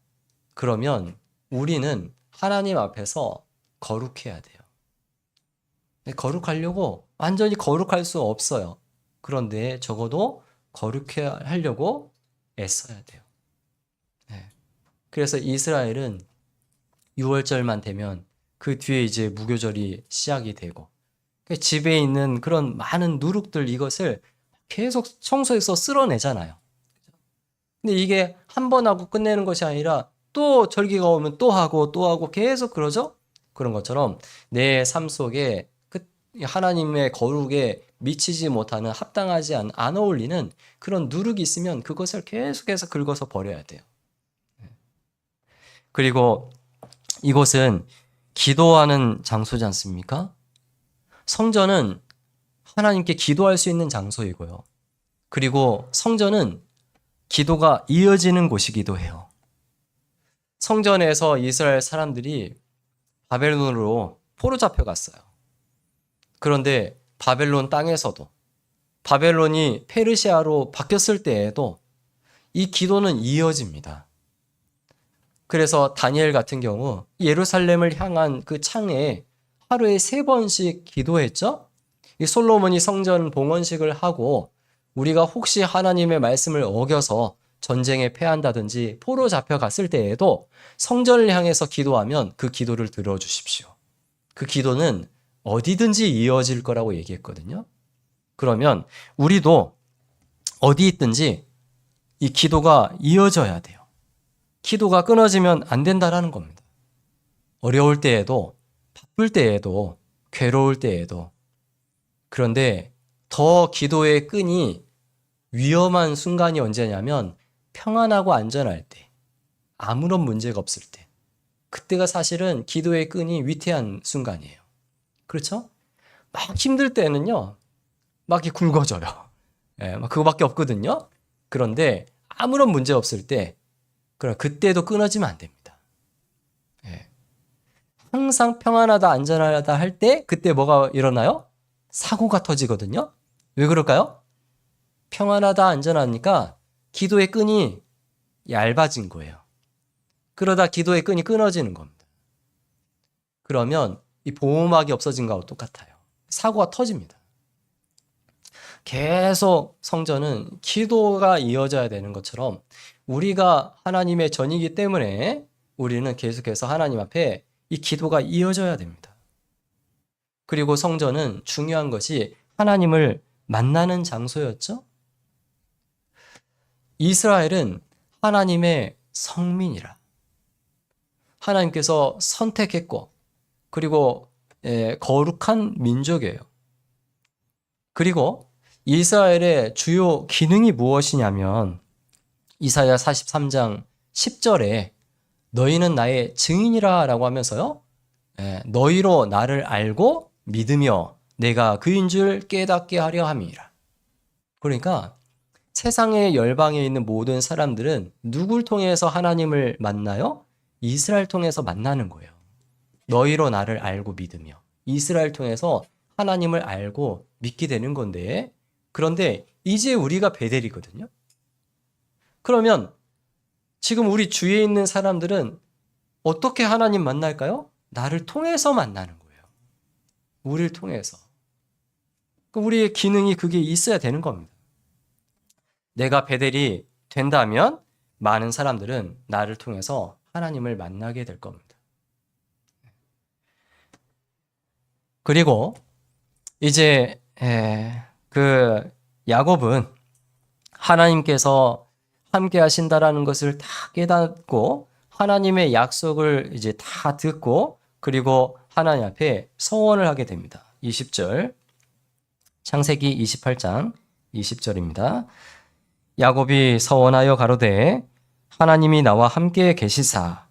그러면 우리는 하나님 앞에서 거룩해야 돼요. 거룩하려고 완전히 거룩할 수 없어요. 그런데 적어도 거룩해 하려고 애써야 돼요. 그래서 이스라엘은 6월절만 되면 그 뒤에 이제 무교절이 시작이 되고 집에 있는 그런 많은 누룩들 이것을 계속 청소해서 쓸어내잖아요. 근데 이게 한 번 하고 끝내는 것이 아니라 또 절기가 오면 또 하고 계속 그러죠? 그런 것처럼 내 삶 속에 그 하나님의 거룩에 미치지 못하는, 합당하지 안 어울리는 그런 누룩이 있으면 그것을 계속해서 긁어서 버려야 돼요. 그리고 이곳은 기도하는 장소지 않습니까? 성전은 하나님께 기도할 수 있는 장소이고요. 그리고 성전은 기도가 이어지는 곳이기도 해요. 성전에서 이스라엘 사람들이 바벨론으로 포로 잡혀갔어요. 그런데 바벨론 땅에서도, 바벨론이 페르시아로 바뀌었을 때에도 이 기도는 이어집니다. 그래서 다니엘 같은 경우 예루살렘을 향한 그 창에 하루에 3번씩 기도했죠. 이 솔로몬이 성전 봉헌식을 하고 우리가 혹시 하나님의 말씀을 어겨서 전쟁에 패한다든지 포로 잡혀갔을 때에도 성전을 향해서 기도하면 그 기도를 들어주십시오. 그 기도는 어디든지 이어질 거라고 얘기했거든요. 그러면 우리도 어디 있든지 이 기도가 이어져야 돼요. 기도가 끊어지면 안 된다라는 겁니다. 어려울 때에도, 바쁠 때에도, 괴로울 때에도. 그런데 더 기도의 끈이 위험한 순간이 언제냐면 평안하고 안전할 때, 아무런 문제가 없을 때. 그때가 사실은 기도의 끈이 위태한 순간이에요. 그렇죠? 막 힘들 때는요, 막 이렇게 굵어져요. 막 그거밖에 없거든요. 그런데 아무런 문제 없을 때, 그때도 끊어지면 안 됩니다. 항상 평안하다, 안전하다 할 때, 그때 뭐가 일어나요? 사고가 터지거든요. 왜 그럴까요? 평안하다, 안전하니까 기도의 끈이 얇아진 거예요. 그러다 기도의 끈이 끊어지는 겁니다. 그러면 이 보호막이 없어진 거하고 똑같아요. 사고가 터집니다. 계속 성전은 기도가 이어져야 되는 것처럼 우리가 하나님의 전이기 때문에 우리는 계속해서 하나님 앞에 이 기도가 이어져야 됩니다. 그리고 성전은 중요한 것이 하나님을 만나는 장소였죠. 이스라엘은 하나님의 성민이라. 하나님께서 선택했고 그리고 거룩한 민족이에요. 그리고 이스라엘의 주요 기능이 무엇이냐면 이사야 43장 10절에 너희는 나의 증인이라 라고 하면서요. 너희로 나를 알고 믿으며 내가 그인 줄 깨닫게 하려 함이라. 그러니까 세상의 열방에 있는 모든 사람들은 누굴 통해서 하나님을 만나요? 이스라엘 통해서 만나는 거예요. 너희로 나를 알고 믿으며. 이스라엘 통해서 하나님을 알고 믿게 되는 건데, 그런데 이제 우리가 베델이거든요. 그러면 지금 우리 주위에 있는 사람들은 어떻게 하나님 만날까요? 나를 통해서 만나는 거예요. 우리를 통해서. 우리의 기능이 그게 있어야 되는 겁니다. 내가 베델이 된다면 많은 사람들은 나를 통해서 하나님을 만나게 될 겁니다. 그리고 이제 그 야곱은 하나님께서 함께 하신다라는 것을 다 깨닫고 하나님의 약속을 이제 다 듣고 그리고 하나님 앞에 서원을 하게 됩니다. 20절 창세기 28장 20절입니다. 야곱이 서원하여 가로되 하나님이 나와 함께 계시사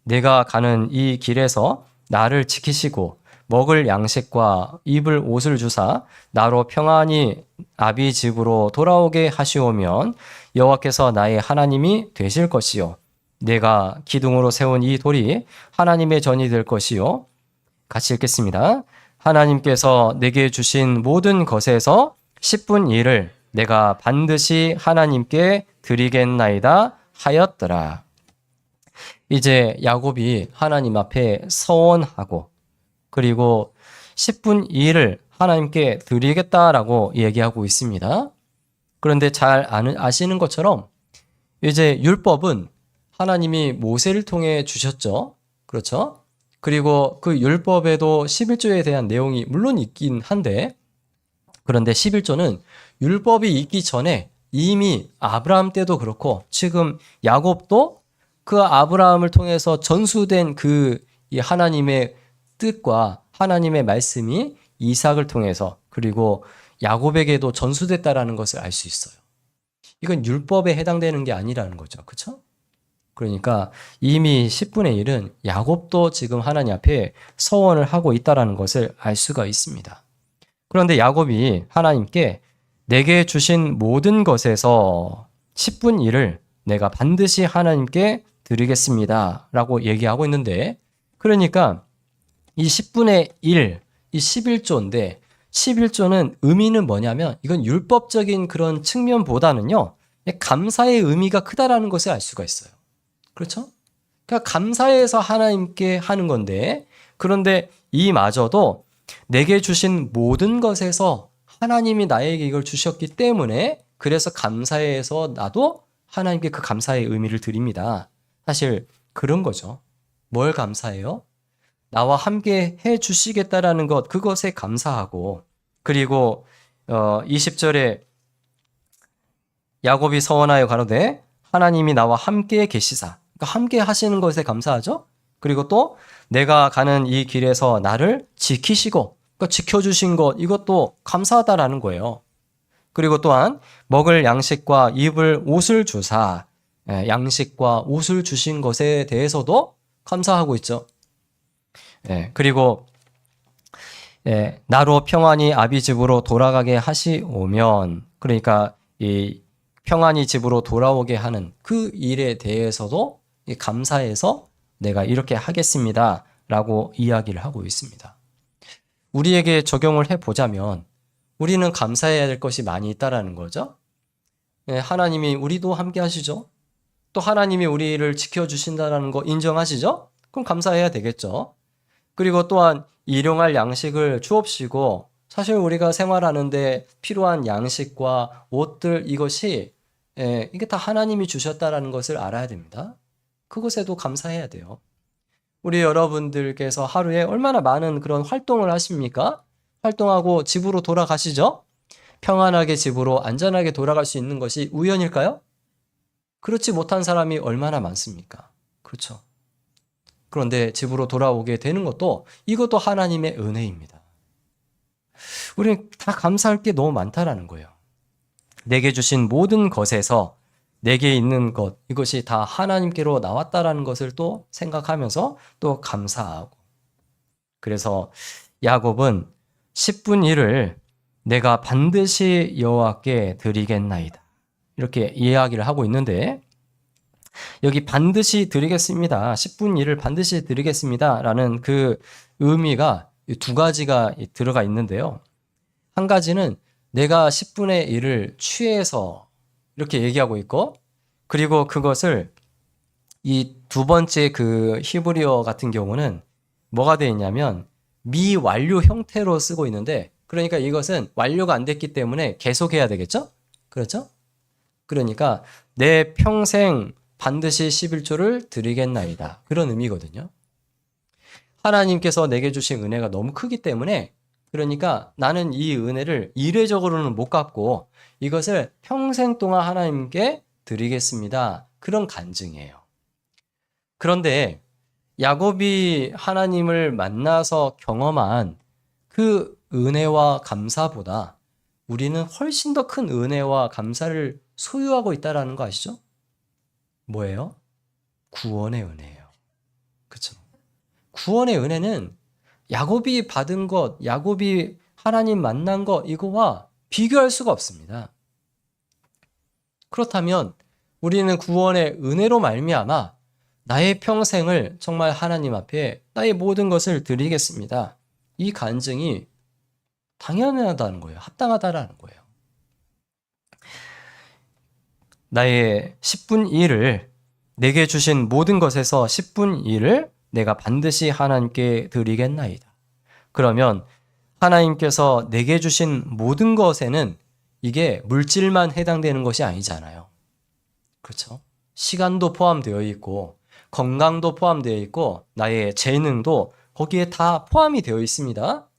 내가 가는 이 길에서 나를 지키시고 먹을 양식과 입을 옷을 주사 나로 평안히 아비 집으로 돌아오게 하시오면 여호와께서 나의 하나님이 되실 것이요 내가 기둥으로 세운 이 돌이 하나님의 전이 될 것이요. 같이 읽겠습니다. 하나님께서 내게 주신 모든 것에서 10분 1을 내가 반드시 하나님께 드리겠나이다 하였더라. 이제 야곱이 하나님 앞에 서원하고 그리고 10분 2를 하나님께 드리겠다라고 얘기하고 있습니다. 그런데 잘 아시는 것처럼 이제 율법은 하나님이 모세를 통해 주셨죠. 그렇죠? 그리고 그 율법에도 11조에 대한 내용이 물론 있긴 한데 그런데 11조는 율법이 있기 전에 이미 아브라함 때도 그렇고 지금 야곱도 그 아브라함을 통해서 전수된 그 하나님의 뜻과 하나님의 말씀이 이삭을 통해서 그리고 야곱에게도 전수됐다라는 것을 알 수 있어요. 이건 율법에 해당되는 게 아니라는 거죠. 그렇죠? 그러니까 이미 10분의 1은 야곱도 지금 하나님 앞에 서원을 하고 있다라는 것을 알 수가 있습니다. 그런데 야곱이 하나님께 내게 주신 모든 것에서 10분 1을 내가 반드시 하나님께 드리겠습니다 라고 얘기하고 있는데, 그러니까 이 10분의 1, 이 11조인데 11조는 의미는 뭐냐면 이건 율법적인 그런 측면보다는요, 감사의 의미가 크다라는 것을 알 수가 있어요. 그렇죠? 그러니까 감사해서 하나님께 하는 건데, 그런데 이마저도 내게 주신 모든 것에서 하나님이 나에게 이걸 주셨기 때문에 그래서 감사해서 나도 하나님께 그 감사의 의미를 드립니다. 사실 그런 거죠. 뭘 감사해요? 나와 함께 해 주시겠다라는 것, 그것에 감사하고, 그리고 20절에 야곱이 서원하여 가로되 하나님이 나와 함께 계시사, 그러니까 함께 하시는 것에 감사하죠. 그리고 또 내가 가는 이 길에서 나를 지키시고, 그러니까 지켜주신 것, 이것도 감사하다라는 거예요. 그리고 또한 먹을 양식과 입을 옷을 주사, 양식과 옷을 주신 것에 대해서도 감사하고 있죠. 그리고 나로 평안히 아비 집으로 돌아가게 하시오면, 그러니까 이 평안히 집으로 돌아오게 하는 그 일에 대해서도 감사해서 내가 이렇게 하겠습니다 라고 이야기를 하고 있습니다. 우리에게 적용을 해보자면 우리는 감사해야 될 것이 많이 있다라는 거죠. 하나님이 우리도 함께 하시죠. 또 하나님이 우리를 지켜주신다는 거 인정하시죠? 그럼 감사해야 되겠죠. 그리고 또한 일용할 양식을 주옵시고, 사실 우리가 생활하는데 필요한 양식과 옷들, 이것이 이게 다 하나님이 주셨다라는 것을 알아야 됩니다. 그것에도 감사해야 돼요. 우리 여러분들께서 하루에 얼마나 많은 그런 활동을 하십니까? 활동하고 집으로 돌아가시죠? 평안하게 집으로 안전하게 돌아갈 수 있는 것이 우연일까요? 그렇지 못한 사람이 얼마나 많습니까? 그렇죠. 그런데 집으로 돌아오게 되는 것도, 이것도 하나님의 은혜입니다. 우리는 다 감사할 게 너무 많다라는 거예요. 내게 주신 모든 것에서 내게 있는 것, 이것이 다 하나님께로 나왔다라는 것을 또 생각하면서 또 감사하고. 그래서 야곱은 10분 1을 내가 반드시 여호와께 드리겠나이다, 이렇게 이야기를 하고 있는데, 여기 반드시 드리겠습니다, 10분 1을 반드시 드리겠습니다 라는 그 의미가 두 가지가 들어가 있는데요. 한 가지는 내가 10분의 1을 취해서 이렇게 얘기하고 있고, 그리고 그것을 이 두 번째 그 히브리어 같은 경우는 뭐가 되어 있냐면 미완료 형태로 쓰고 있는데, 그러니까 이것은 완료가 안 됐기 때문에 계속해야 되겠죠? 그렇죠? 그러니까 내 평생 반드시 11조를 드리겠나이다, 그런 의미거든요. 하나님께서 내게 주신 은혜가 너무 크기 때문에, 그러니까 나는 이 은혜를 이례적으로는 못 갚고 이것을 평생 동안 하나님께 드리겠습니다, 그런 간증이에요. 그런데 야곱이 하나님을 만나서 경험한 그 은혜와 감사보다 우리는 훨씬 더 큰 은혜와 감사를 소유하고 있다는 거 아시죠? 뭐예요? 구원의 은혜예요. 그렇죠? 구원의 은혜는 야곱이 받은 것, 야곱이 하나님 만난 것, 이거와 비교할 수가 없습니다. 그렇다면 우리는 구원의 은혜로 말미암아 나의 평생을 정말 하나님 앞에 나의 모든 것을 드리겠습니다, 이 간증이 당연하다는 거예요. 합당하다라는 거예요. 나의 10분 1을, 내게 주신 모든 것에서 10분 1을 내가 반드시 하나님께 드리겠나이다. 그러면 하나님께서 내게 주신 모든 것에는 이게 물질만 해당되는 것이 아니잖아요. 그렇죠? 시간도 포함되어 있고 건강도 포함되어 있고 나의 재능도 거기에 다 포함이 되어 있습니다.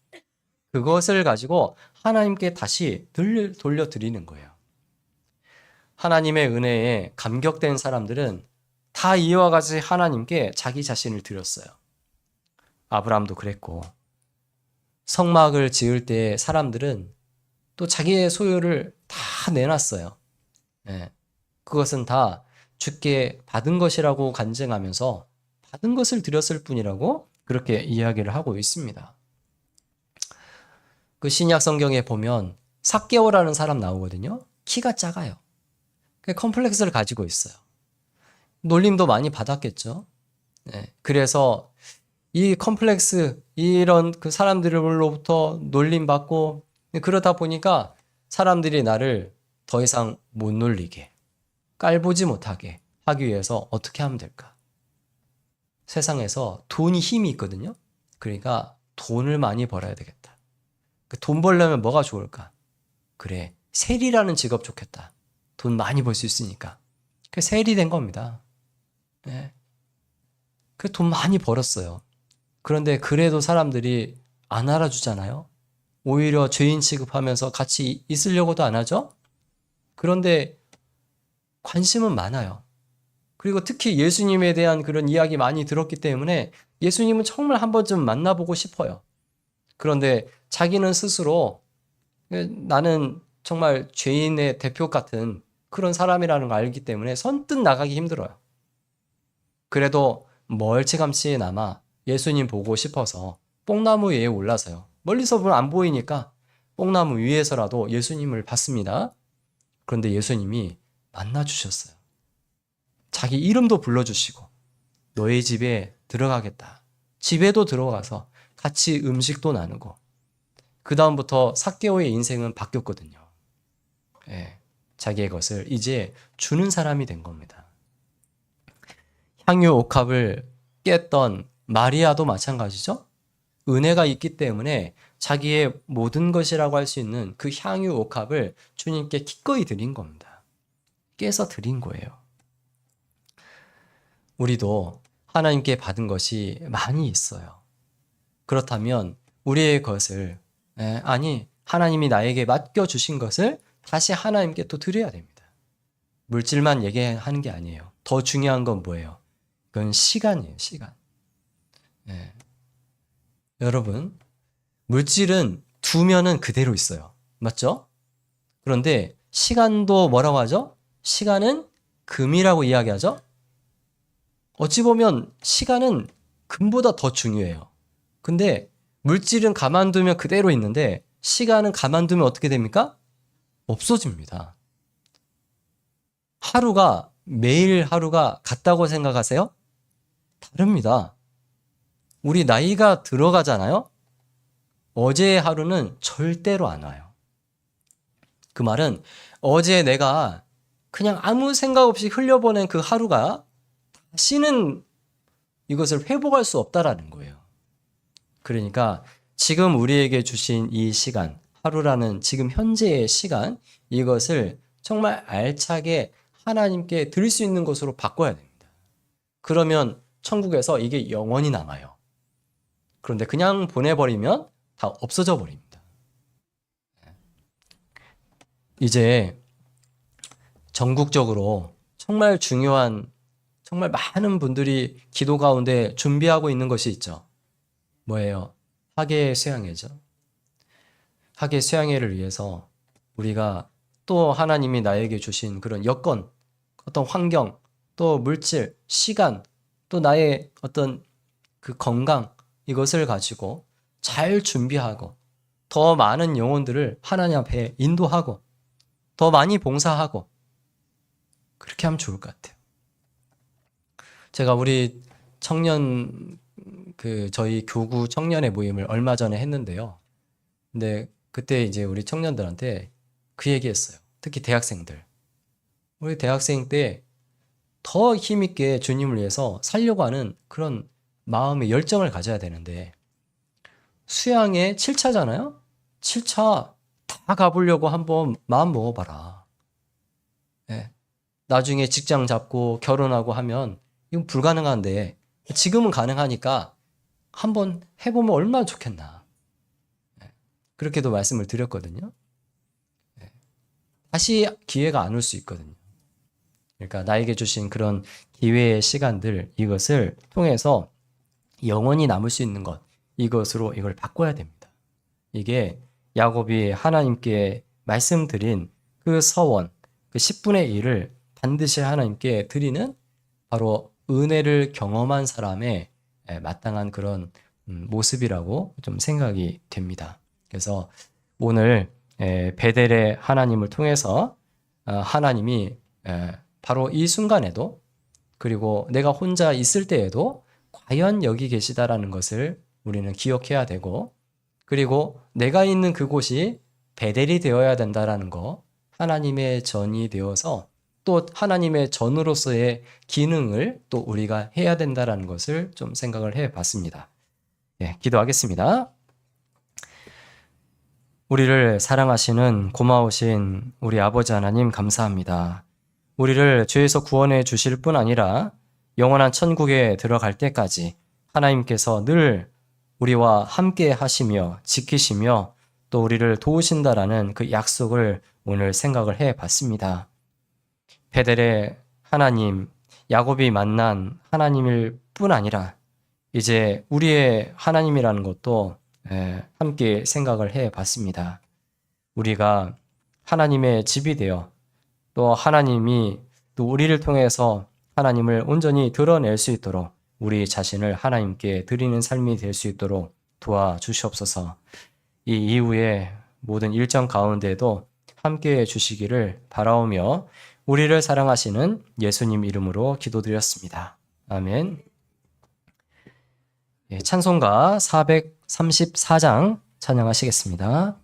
그것을 가지고 하나님께 다시 돌려드리는 거예요. 하나님의 은혜에 감격된 사람들은 다 이와 같이 하나님께 자기 자신을 드렸어요. 아브라함도 그랬고, 성막을 지을 때 사람들은 또 자기의 소유를 다 내놨어요. 예. 그것은 다 주께 받은 것이라고 간증하면서 받은 것을 드렸을 뿐이라고 그렇게 이야기를 하고 있습니다. 그 신약 성경에 보면 삭개오라는 사람 나오거든요. 키가 작아요. 컴플렉스를 가지고 있어요. 놀림도 많이 받았겠죠. 네. 그래서 이 컴플렉스, 이런 그 사람들로부터 놀림받고 그러다 보니까 사람들이 나를 더 이상 못 놀리게, 깔보지 못하게 하기 위해서 어떻게 하면 될까? 세상에서 돈이 힘이 있거든요. 그러니까 돈을 많이 벌어야 되겠다. 돈 벌려면 뭐가 좋을까? 그래, 세리라는 직업 좋겠다. 돈 많이 벌 수 있으니까. 그 세리 된 겁니다. 네. 그 돈 많이 벌었어요. 그런데 그래도 사람들이 안 알아주잖아요. 오히려 죄인 취급하면서 같이 있으려고도 안 하죠. 그런데 관심은 많아요. 그리고 특히 예수님에 대한 그런 이야기 많이 들었기 때문에 예수님은 정말 한 번쯤 만나보고 싶어요. 그런데 자기는 스스로 나는 정말 죄인의 대표 같은 그런 사람이라는 걸 알기 때문에 선뜻 나가기 힘들어요. 그래도 멀찌감치나마 예수님 보고 싶어서 뽕나무 위에 올라서요. 멀리서 보면 안 보이니까 뽕나무 위에서라도 예수님을 봤습니다. 그런데 예수님이 만나주셨어요. 자기 이름도 불러주시고 너의 집에 들어가겠다. 집에도 들어가서 같이 음식도 나누고 그 다음부터 삭개오의 인생은 바뀌었거든요. 예, 자기의 것을 이제 주는 사람이 된 겁니다. 향유 옥합을 깼던 마리아도 마찬가지죠. 은혜가 있기 때문에 자기의 모든 것이라고 할 수 있는 그 향유 옥합을 주님께 기꺼이 드린 겁니다. 깨서 드린 거예요. 우리도 하나님께 받은 것이 많이 있어요. 그렇다면 우리의 것을 하나님이 나에게 맡겨주신 것을 다시 하나님께 또 드려야 됩니다. 물질만 얘기하는 게 아니에요. 더 중요한 건 뭐예요? 그건 시간이에요. 시간. 여러분, 물질은 두면은 그대로 있어요. 맞죠? 그런데 시간도 뭐라고 하죠? 시간은 금이라고 이야기하죠? 어찌 보면 시간은 금보다 더 중요해요. 근데 물질은 가만두면 그대로 있는데 시간은 가만두면 어떻게 됩니까? 없어집니다. 매일 하루가 같다고 생각하세요? 다릅니다. 우리 나이가 들어가잖아요? 어제의 하루는 절대로 안 와요. 그 말은 어제 내가 그냥 아무 생각 없이 흘려보낸 그 하루가 다시는 이것을 회복할 수 없다라는 거예요. 그러니까 지금 우리에게 주신 이 시간, 하루라는 지금 현재의 시간, 이것을 정말 알차게 하나님께 드릴 수 있는 것으로 바꿔야 됩니다. 그러면 천국에서 이게 영원히 남아요. 그런데 그냥 보내버리면 다 없어져 버립니다. 이제 전국적으로 정말 중요한, 정말 많은 분들이 기도 가운데 준비하고 있는 것이 있죠. 뭐예요? 학예 수양회죠. 학예 수양회를 위해서 우리가 또 하나님이 나에게 주신 그런 여건, 어떤 환경, 또 물질, 시간, 또 나의 어떤 그 건강, 이것을 가지고 잘 준비하고 더 많은 영혼들을 하나님 앞에 인도하고 더 많이 봉사하고 그렇게 하면 좋을 것 같아요. 제가 우리 저희 교구 청년의 모임을 얼마 전에 했는데요. 근데 그때 이제 우리 청년들한테 그 얘기 했어요. 특히 대학생들. 우리 대학생 때 더 힘있게 주님을 위해서 살려고 하는 그런 마음의 열정을 가져야 되는데 수양에 7차잖아요? 7차 다 가보려고 한번 마음 먹어봐라. 네. 나중에 직장 잡고 결혼하고 하면 이건 불가능한데 지금은 가능하니까 한번 해보면 얼마나 좋겠나. 네. 그렇게도 말씀을 드렸거든요. 네. 다시 기회가 안 올 수 있거든요. 그러니까 나에게 주신 그런 기회의 시간들, 이것을 통해서 영원히 남을 수 있는 것, 이것으로 이걸 바꿔야 됩니다. 이게 야곱이 하나님께 말씀드린 그 서원, 그 10분의 1을 반드시 하나님께 드리는 바로 은혜를 경험한 사람의 마땅한 그런 모습이라고 좀 생각이 됩니다. 그래서 오늘 베델의 하나님을 통해서 하나님이 바로 이 순간에도 그리고 내가 혼자 있을 때에도 과연 여기 계시다라는 것을 우리는 기억해야 되고 그리고 내가 있는 그곳이 베델이 되어야 된다라는 거 하나님의 전이 되어서 또 하나님의 전으로서의 기능을 또 우리가 해야 된다라는 것을 좀 생각을 해 봤습니다. 기도하겠습니다. 우리를 사랑하시는 고마우신 우리 아버지 하나님 감사합니다. 우리를 죄에서 구원해 주실 뿐 아니라 영원한 천국에 들어갈 때까지 하나님께서 늘 우리와 함께 하시며 지키시며 또 우리를 도우신다라는 그 약속을 오늘 생각을 해 봤습니다. 베델의 하나님, 야곱이 만난 하나님일 뿐 아니라 이제 우리의 하나님이라는 것도 함께 생각을 해 봤습니다. 우리가 하나님의 집이 되어 또 하나님이 또 우리를 통해서 하나님을 온전히 드러낼 수 있도록 우리 자신을 하나님께 드리는 삶이 될 수 있도록 도와주시옵소서. 이 이후에 모든 일정 가운데도 함께해 주시기를 바라오며 우리를 사랑하시는 예수님 이름으로 기도드렸습니다. 아멘. 찬송가 434장 찬양하시겠습니다.